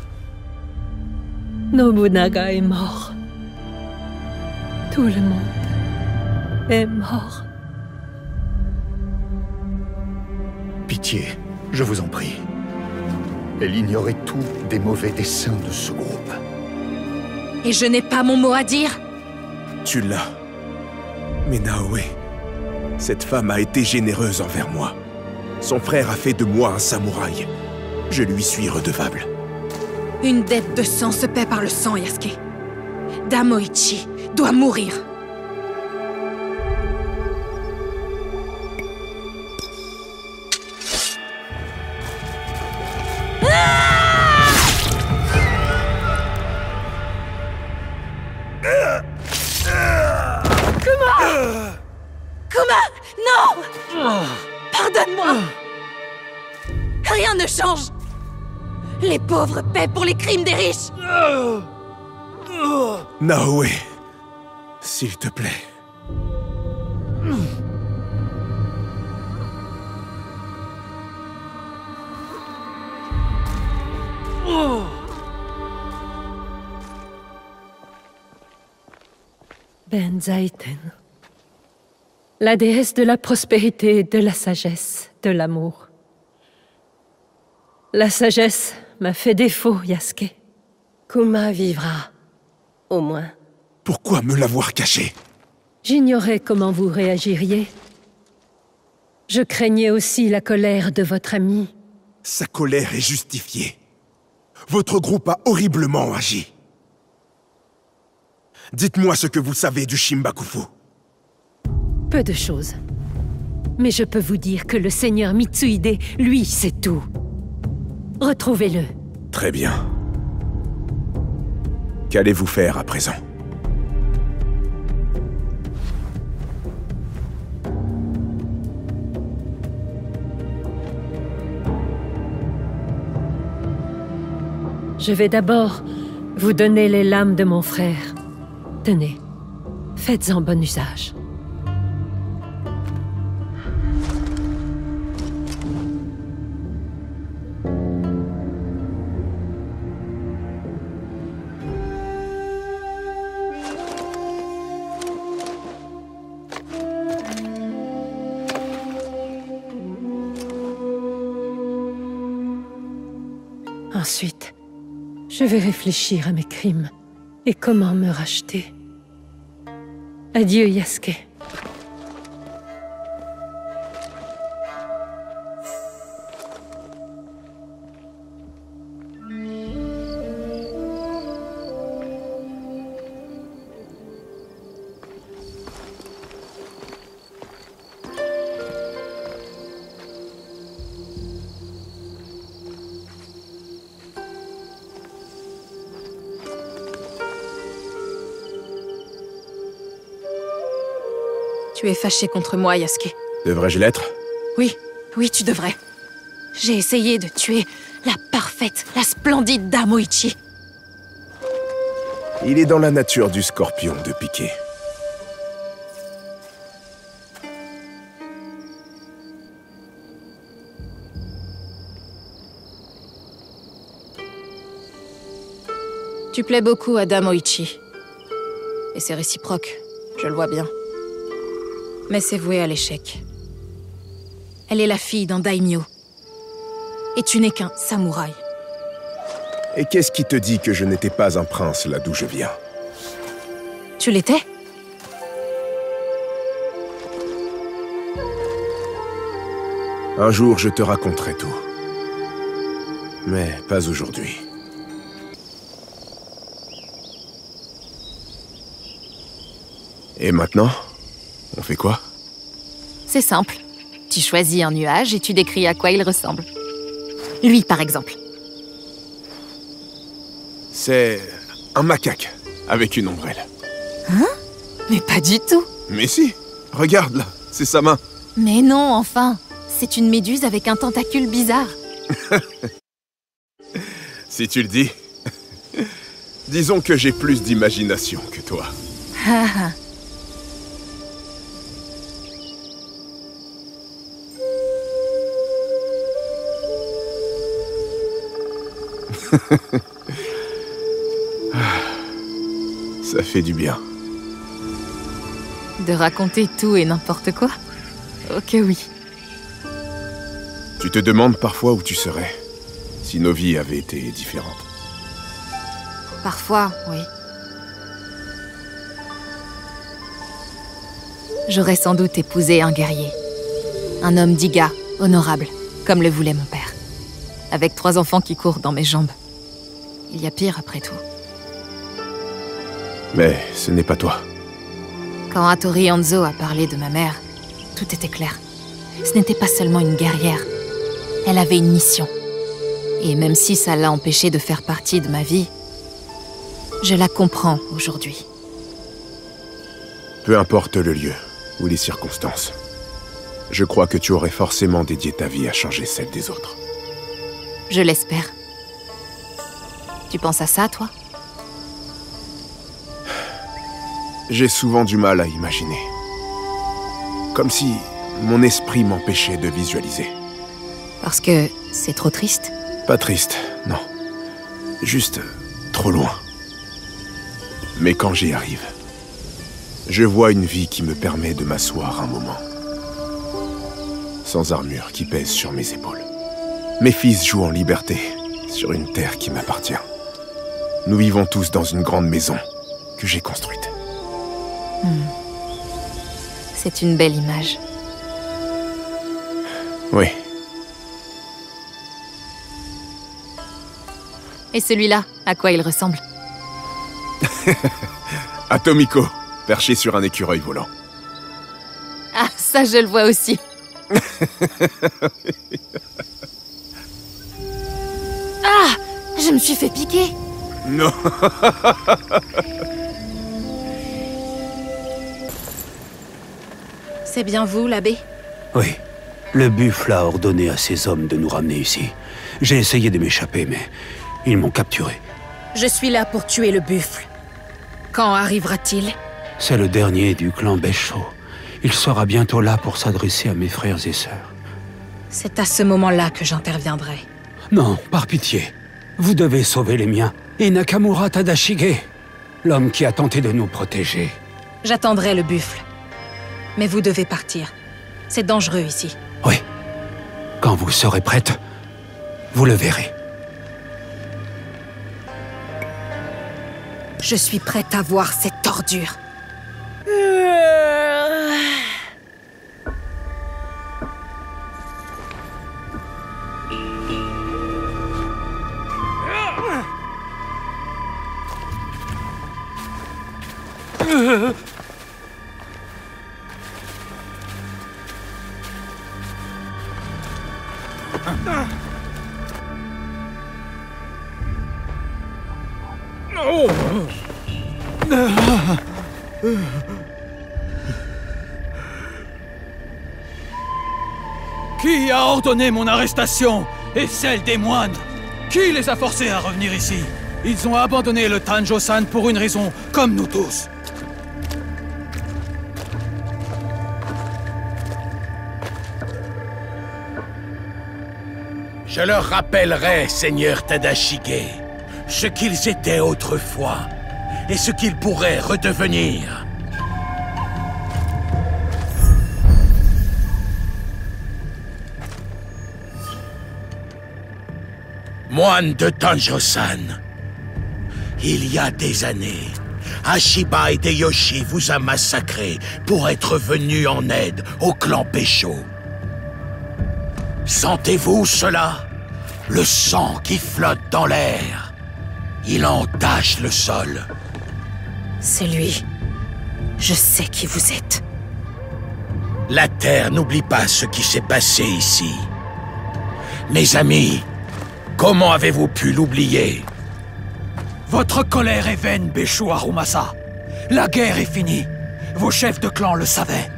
Nobunaga est mort. Tout le monde est mort. Pitié, je vous en prie. Elle ignorait tout des mauvais desseins de ce groupe. Et je n'ai pas mon mot à dire? Tu l'as. Mais Naoe, cette femme a été généreuse envers moi. Son frère a fait de moi un samouraï. Je lui suis redevable. Une dette de sang se paie par le sang, Yasuke. Damoichi doit mourir. Kuma! Non! Pardonne-moi! Rien ne change! Les pauvres paient pour les crimes des riches! Naoe, s'il te plaît. Benzaiten. La déesse de la prospérité, de la sagesse, de l'amour. La sagesse m'a fait défaut, Yasuke. Kuma vivra, au moins. Pourquoi me l'avoir caché? J'ignorais comment vous réagiriez. Je craignais aussi la colère de votre ami. Sa colère est justifiée. Votre groupe a horriblement agi. Dites-moi ce que vous savez du Shimbakufu. Peu de choses. Mais je peux vous dire que le seigneur Mitsuhide, lui, sait tout. Retrouvez-le. Très bien. Qu'allez-vous faire à présent? Je vais d'abord vous donner les lames de mon frère. Tenez, faites-en bon usage. Ensuite, je vais réfléchir à mes crimes et comment me racheter. Adieu, Yasuke. Tu es fâché contre moi, Yasuke. Devrais-je l'être? Oui, oui, tu devrais. J'ai essayé de tuer la parfaite, la splendide Dame Oichi. Il est dans la nature du scorpion de piquer. Tu plais beaucoup à Dame Oichi. Et c'est réciproque, je le vois bien. Mais c'est voué à l'échec. Elle est la fille d'un daimyo. Et tu n'es qu'un samouraï. Et qu'est-ce qui te dit que je n'étais pas un prince là d'où je viens? Tu l'étais? Un jour, je te raconterai tout. Mais pas aujourd'hui. Et maintenant, on fait quoi? C'est simple. Tu choisis un nuage et tu décris à quoi il ressemble. Lui, par exemple. C'est un macaque, avec une ombrelle. Hein? Mais pas du tout. Mais si, regarde là, c'est sa main. Mais non, enfin. C'est une méduse avec un tentacule bizarre. Si tu le dis. Disons que j'ai plus d'imagination que toi. Ça fait du bien. De raconter tout et n'importe quoi? Ok, oui. Tu te demandes parfois où tu serais, si nos vies avaient été différentes. Parfois, oui. J'aurais sans doute épousé un guerrier. Un homme d'Iga, honorable, comme le voulait mon père. Avec 3 enfants qui courent dans mes jambes. Il y a pire après tout. Mais ce n'est pas toi. Quand Hattori Hanzo a parlé de ma mère, tout était clair. Ce n'était pas seulement une guerrière. Elle avait une mission. Et même si ça l'a empêchée de faire partie de ma vie, je la comprends aujourd'hui. Peu importe le lieu ou les circonstances, je crois que tu aurais forcément dédié ta vie à changer celle des autres. Je l'espère. Tu penses à ça, toi? J'ai souvent du mal à imaginer. Comme si mon esprit m'empêchait de visualiser. Parce que c'est trop triste? Pas triste, non. Juste trop loin. Mais quand j'y arrive, je vois une vie qui me permet de m'asseoir un moment. Sans armure qui pèse sur mes épaules. Mes fils jouent en liberté, sur une terre qui m'appartient. Nous vivons tous dans une grande maison que j'ai construite. C'est une belle image. Oui. Et celui-là, à quoi il ressemble? À Tomiko, perché sur un écureuil volant. Ah, ça je le vois aussi. Ah, je me suis fait piquer. Non. C'est bien vous, l'abbé? Oui. Le buffle a ordonné à ses hommes de nous ramener ici. J'ai essayé de m'échapper, mais ils m'ont capturé. Je suis là pour tuer le buffle. Quand arrivera-t-il? C'est le dernier du clan Béchaud. Il sera bientôt là pour s'adresser à mes frères et sœurs. C'est à ce moment-là que j'interviendrai. Non, par pitié. Vous devez sauver les miens. Et Nakamura Tadashige, l'homme qui a tenté de nous protéger. J'attendrai le buffle. Mais vous devez partir. C'est dangereux ici. Oui. Quand vous serez prête, vous le verrez. Je suis prête à voir cette ordure. Qui a ordonné mon arrestation et celle des moines? Qui les a forcés à revenir ici? Ils ont abandonné le Tanjo-san pour une raison, comme nous tous. Je leur rappellerai, Seigneur Tadashige, ce qu'ils étaient autrefois et ce qu'ils pourraient redevenir. Moine de Tanjo-san, il y a des années, Hashiba Hideyoshi vous a massacré pour être venu en aide au clan Béchaud. Sentez-vous cela? Le sang qui flotte dans l'air. Il entache le sol. C'est lui. Je sais qui vous êtes. La Terre n'oublie pas ce qui s'est passé ici. Mes amis, comment avez-vous pu l'oublier? Votre colère est vaine, Béchaud Harumasa. La guerre est finie. Vos chefs de clan le savaient.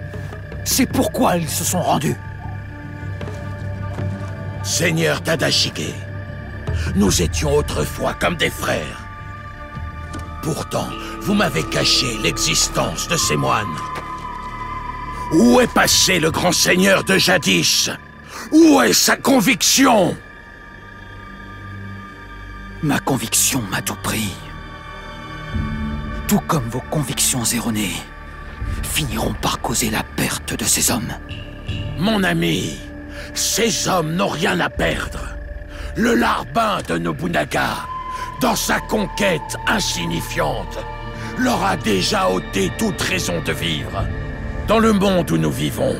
C'est pourquoi ils se sont rendus. Seigneur Tadashige, nous étions autrefois comme des frères. Pourtant, vous m'avez caché l'existence de ces moines. Où est passé le grand seigneur de jadis? Où est sa conviction? Ma conviction m'a tout pris. Tout comme vos convictions erronées finiront par causer la perte de ces hommes. Mon ami, ces hommes n'ont rien à perdre. Le larbin de Nobunaga, dans sa conquête insignifiante, leur a déjà ôté toute raison de vivre. Dans le monde où nous vivons,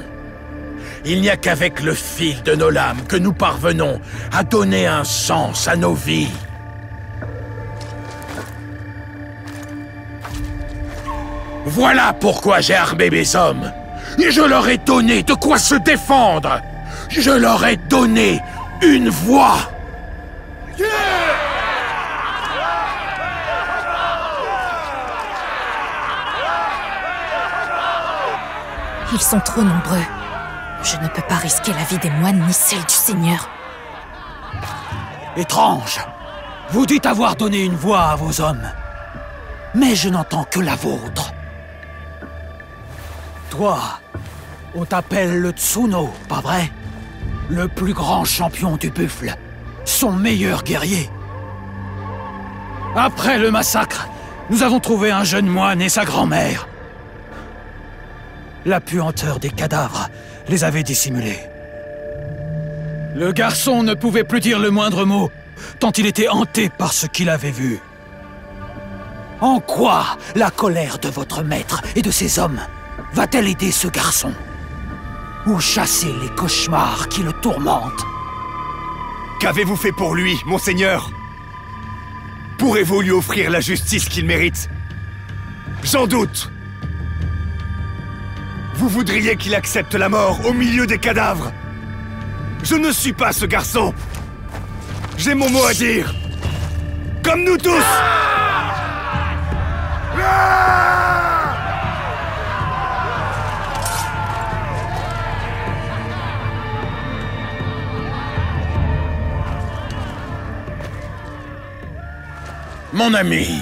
il n'y a qu'avec le fil de nos lames que nous parvenons à donner un sens à nos vies. Voilà pourquoi j'ai armé mes hommes. Je leur ai donné de quoi se défendre. Je leur ai donné une voix. Ils sont trop nombreux. Je ne peux pas risquer la vie des moines ni celle du Seigneur. Étrange. Vous dites avoir donné une voix à vos hommes. Mais je n'entends que la vôtre. Toi, on t'appelle le Tsuno, pas vrai? Le plus grand champion du buffle. Son meilleur guerrier. Après le massacre, nous avons trouvé un jeune moine et sa grand-mère. La puanteur des cadavres les avait dissimulés. Le garçon ne pouvait plus dire le moindre mot, tant il était hanté par ce qu'il avait vu. En quoi la colère de votre maître et de ses hommes va-t-elle aider ce garçon? Ou chasser les cauchemars qui le tourmentent? Qu'avez-vous fait pour lui, monseigneur? Pourrez-vous lui offrir la justice qu'il mérite? J'en doute. Vous voudriez qu'il accepte la mort au milieu des cadavres? Je ne suis pas ce garçon. J'ai mon mot à dire. Comme nous tous. Mon ami,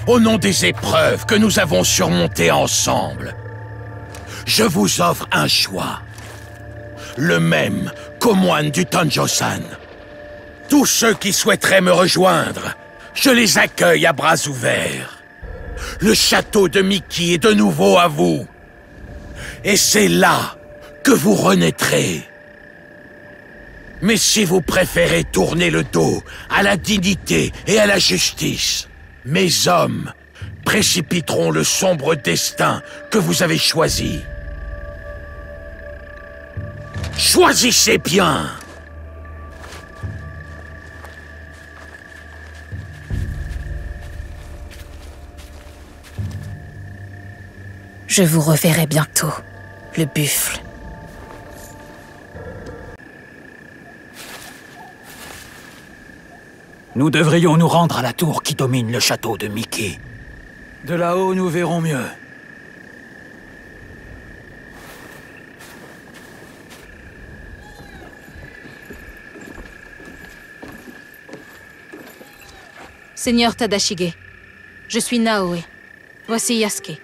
au nom des épreuves que nous avons surmontées ensemble, je vous offre un choix. Le même qu'aux moines du Tanjo-san. Tous ceux qui souhaiteraient me rejoindre, je les accueille à bras ouverts. Le château de Miki est de nouveau à vous. Et c'est là que vous renaîtrez. Mais si vous préférez tourner le dos à la dignité et à la justice, mes hommes précipiteront le sombre destin que vous avez choisi. Choisissez bien! Je vous reverrai bientôt, le buffle. Nous devrions nous rendre à la tour qui domine le château de Miki. De là-haut, nous verrons mieux. Seigneur Tadashige, je suis Naoe. Voici Yasuke.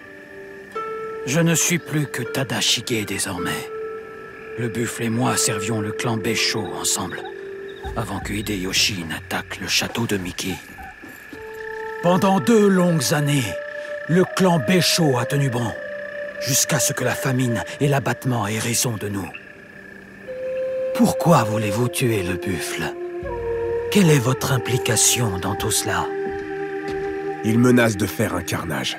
Je ne suis plus que Tadashige désormais. Le buffle et moi servions le clan Beisho ensemble, avant que Hideyoshi n'attaque le château de Miki. Pendant 2 longues années, le clan Beisho a tenu bon, jusqu'à ce que la famine et l'abattement aient raison de nous. Pourquoi voulez-vous tuer le buffle? Quelle est votre implication dans tout cela? Il menace de faire un carnage.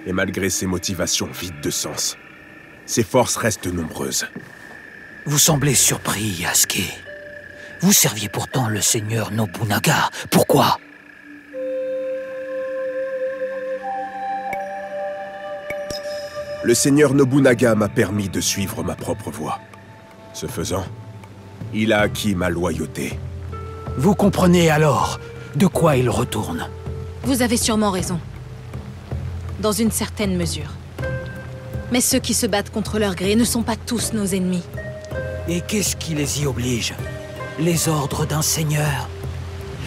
Et malgré ses motivations vides de sens, ses forces restent nombreuses. Vous semblez surpris, Yasuke. Vous serviez pourtant le seigneur Nobunaga. Pourquoi? Le seigneur Nobunaga m'a permis de suivre ma propre voie. Ce faisant, il a acquis ma loyauté. Vous comprenez alors de quoi il retourne? Vous avez sûrement raison. Dans une certaine mesure. Mais ceux qui se battent contre leur gré ne sont pas tous nos ennemis. Et qu'est-ce qui les y oblige? Les ordres d'un seigneur?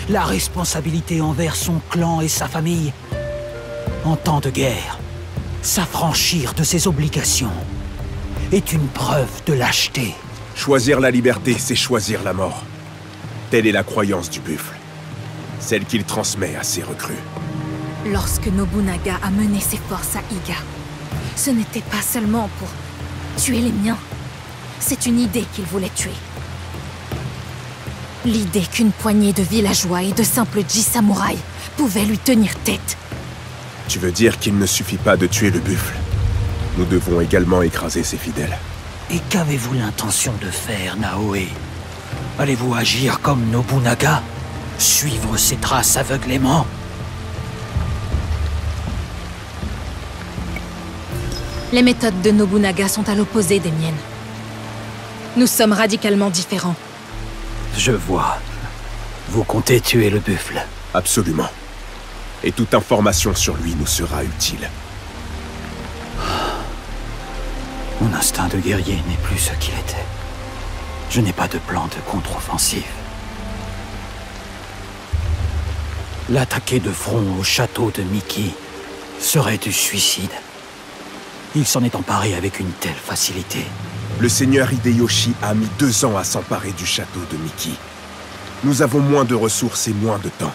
La responsabilité envers son clan et sa famille? En temps de guerre, s'affranchir de ses obligations est une preuve de lâcheté. Choisir la liberté, c'est choisir la mort. Telle est la croyance du buffle. Celle qu'il transmet à ses recrues. Lorsque Nobunaga a mené ses forces à Iga, ce n'était pas seulement pour tuer les miens. C'est une idée qu'il voulait tuer. L'idée qu'une poignée de villageois et de simples ji-samouraïs pouvaient lui tenir tête. Tu veux dire qu'il ne suffit pas de tuer le buffle? Nous devons également écraser ses fidèles. Et qu'avez-vous l'intention de faire, Naoe? Allez-vous agir comme Nobunaga? Suivre ses traces aveuglément? Les méthodes de Nobunaga sont à l'opposé des miennes. Nous sommes radicalement différents. Je vois. Vous comptez tuer le buffle? Absolument. Et toute information sur lui nous sera utile. Mon instinct de guerrier n'est plus ce qu'il était. Je n'ai pas de plan de contre-offensive. L'attaquer de front au château de Miki serait du suicide. Il s'en est emparé avec une telle facilité. Le seigneur Hideyoshi a mis 2 ans à s'emparer du château de Miki. Nous avons moins de ressources et moins de temps.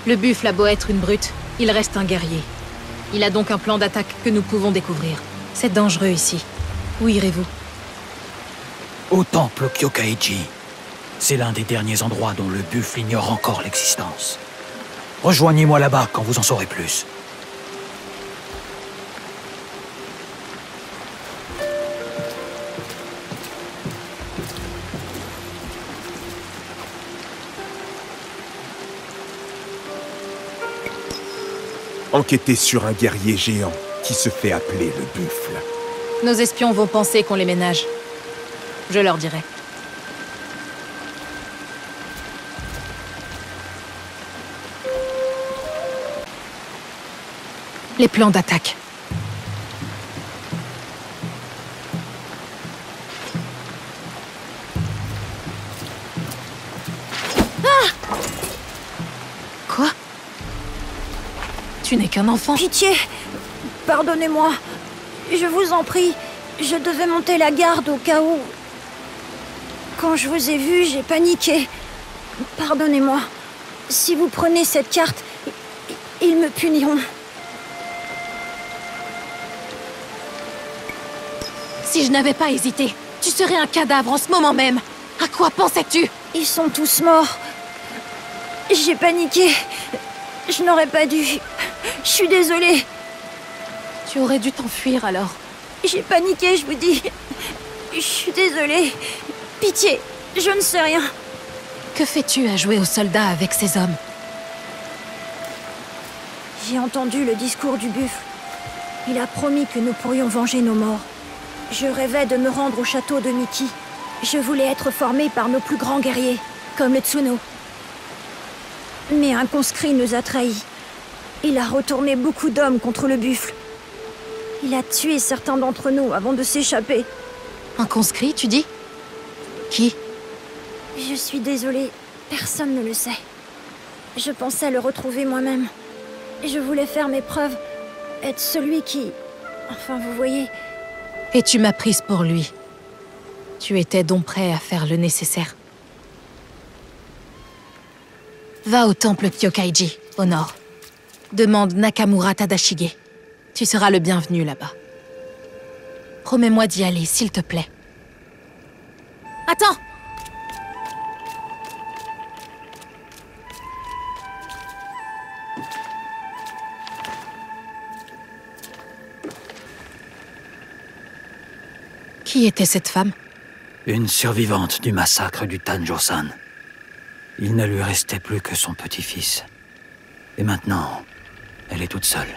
Le buffle a beau être une brute, il reste un guerrier. Il a donc un plan d'attaque que nous pouvons découvrir. C'est dangereux ici. Où irez-vous? Au temple Kyokaiji. C'est l'un des derniers endroits dont le buffle ignore encore l'existence. Rejoignez-moi là-bas quand vous en saurez plus. enquêter sur un guerrier géant qui se fait appeler le buffle. Nos espions vont penser qu'on les ménage. Je leur dirai. Les plans d'attaque. Quoi? Tu n'es qu'un enfant. Pitié! Pardonnez-moi. Je vous en prie. Je devais monter la garde au cas où... Quand je vous ai vu, j'ai paniqué. Pardonnez-moi. Si vous prenez cette carte, ils me puniront. Si je n'avais pas hésité, tu serais un cadavre en ce moment même. À quoi pensais-tu? Ils sont tous morts. J'ai paniqué. Je n'aurais pas dû. Je suis désolée. Tu aurais dû t'enfuir alors. J'ai paniqué, je vous dis. Je suis désolée. Pitié, je ne sais rien. Que fais-tu à jouer aux soldats avec ces hommes? J'ai entendu le discours du buffle. Il a promis que nous pourrions venger nos morts. Je rêvais de me rendre au château de Miki. Je voulais être formée par nos plus grands guerriers, comme le Tsuno. Mais un conscrit nous a trahis. Il a retourné beaucoup d'hommes contre le buffle. Il a tué certains d'entre nous avant de s'échapper. Un conscrit, tu dis? Qui? Je suis désolée, personne ne le sait. Je pensais le retrouver moi-même. Je voulais faire mes preuves, être celui qui... Enfin, vous voyez... Et tu m'as prise pour lui. Tu étais donc prêt à faire le nécessaire. Va au temple Kyokaiji, au nord. Demande Nakamura Tadashige. Tu seras le bienvenu là-bas. Promets-moi d'y aller, s'il te plaît. Attends! Qui était cette femme? Une survivante du massacre du Tanjō-san. Il ne lui restait plus que son petit-fils. Et maintenant, elle est toute seule.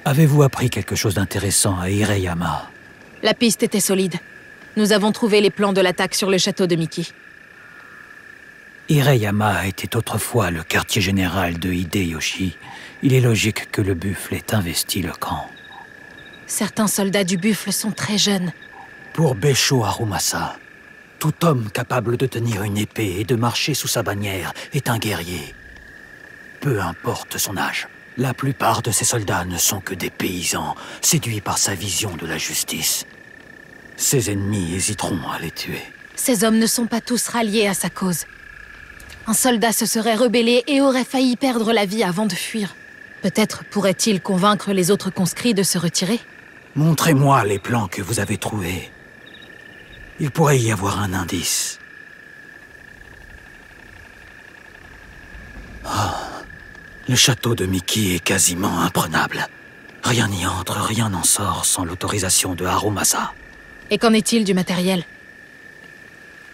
Avez-vous appris quelque chose d'intéressant à Hirayama? La piste était solide. Nous avons trouvé les plans de l'attaque sur le château de Miki. Hirayama était autrefois le quartier général de Hideyoshi. Il est logique que le buffle ait investi le camp. Certains soldats du buffle sont très jeunes. Pour Beisho Harumasa, tout homme capable de tenir une épée et de marcher sous sa bannière est un guerrier. Peu importe son âge. La plupart de ces soldats ne sont que des paysans, séduits par sa vision de la justice. Ses ennemis hésiteront à les tuer. Ces hommes ne sont pas tous ralliés à sa cause. Un soldat se serait rebellé et aurait failli perdre la vie avant de fuir. Peut-être pourrait-il convaincre les autres conscrits de se retirer? Montrez-moi les plans que vous avez trouvés. Il pourrait y avoir un indice. Le château de Miki est quasiment imprenable. Rien n'y entre, rien n'en sort sans l'autorisation de Harumasa. Et qu'en est-il du matériel?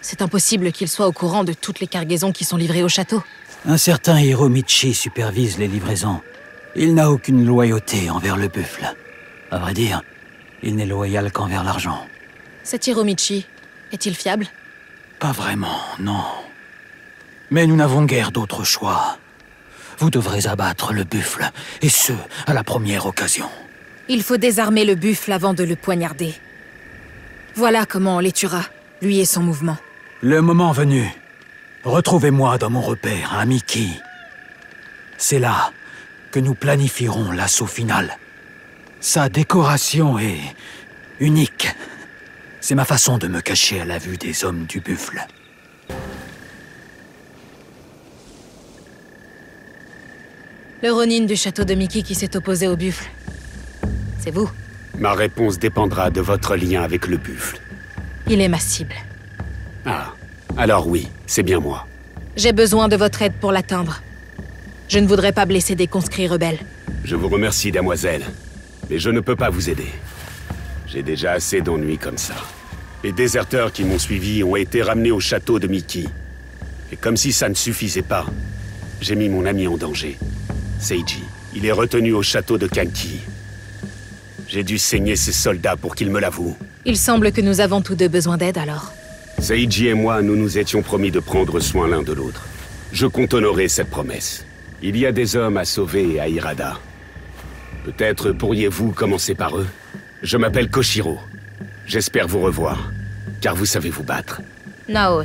C'est impossible qu'il soit au courant de toutes les cargaisons qui sont livrées au château. Un certain Hiromichi supervise les livraisons. Il n'a aucune loyauté envers le buffle. À vrai dire, il n'est loyal qu'envers l'argent. Cet Hiromichi, est-il fiable? Pas vraiment, non. Mais nous n'avons guère d'autre choix. Vous devrez abattre le buffle, et ce, à la première occasion. Il faut désarmer le buffle avant de le poignarder. Voilà comment on les tuera, lui et son mouvement. Le moment venu, retrouvez-moi dans mon repère, à Miki. C'est là que nous planifierons l'assaut final. Sa décoration est unique. C'est ma façon de me cacher à la vue des hommes du buffle. Le Ronin du château de Miki qui s'est opposé au buffle. C'est vous. Ma réponse dépendra de votre lien avec le buffle. Il est ma cible. Ah, alors oui, c'est bien moi. J'ai besoin de votre aide pour l'atteindre. Je ne voudrais pas blesser des conscrits rebelles. Je vous remercie, damoiselle. Mais je ne peux pas vous aider. J'ai déjà assez d'ennuis comme ça. Les déserteurs qui m'ont suivi ont été ramenés au château de Miki. Et comme si ça ne suffisait pas, j'ai mis mon ami en danger. Seiji, il est retenu au château de Kanki. J'ai dû saigner ses soldats pour qu'ils me l'avouent. Il semble que nous avons tous deux besoin d'aide alors. Seiji et moi, nous nous étions promis de prendre soin l'un de l'autre. Je compte honorer cette promesse. Il y a des hommes à sauver à Hirada. Peut-être pourriez-vous commencer par eux? Je m'appelle Koshiro. J'espère vous revoir, car vous savez vous battre. Naoe.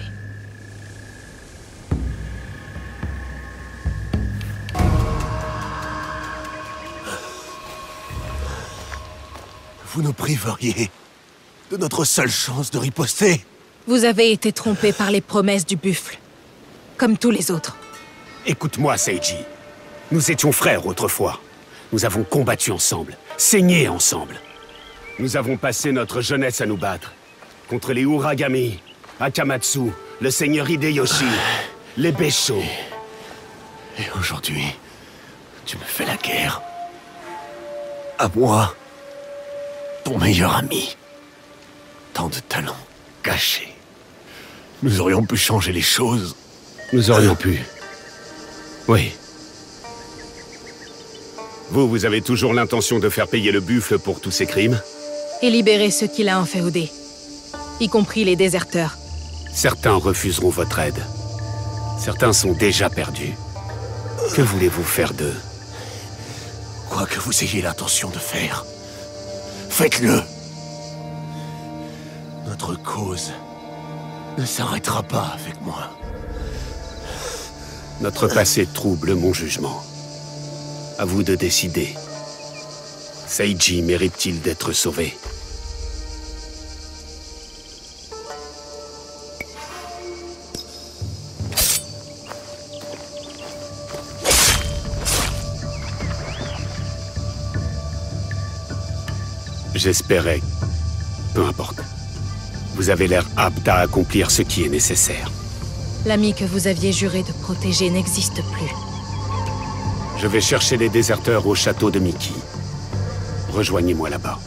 Vous nous priveriez de notre seule chance de riposter. Vous avez été trompé par les promesses du buffle, comme tous les autres. Écoute-moi, Seiji. Nous étions frères autrefois. Nous avons combattu ensemble, saigné ensemble. Nous avons passé notre jeunesse à nous battre. Contre les Uragami, Akamatsu, le seigneur Hideyoshi, les Beisho. Et aujourd'hui, tu me fais la guerre. À moi, ton meilleur ami. Tant de talents cachés. Nous aurions pu changer les choses. Nous aurions pu. Oui. Vous avez toujours l'intention de faire payer le buffle pour tous ses crimes? Et libérer ceux qu'il a inféodés, y compris les déserteurs. Certains refuseront votre aide. Certains sont déjà perdus. Que voulez-vous faire d'eux? Quoi que vous ayez l'intention de faire, faites-le. Notre cause ne s'arrêtera pas avec moi. Notre passé trouble mon jugement. À vous de décider. Seiji mérite-t-il d'être sauvé? J'espérais. Peu importe. Vous avez l'air apte à accomplir ce qui est nécessaire. L'ami que vous aviez juré de protéger n'existe plus. Je vais chercher les déserteurs au château de Miki. Rejoignez-moi là-bas.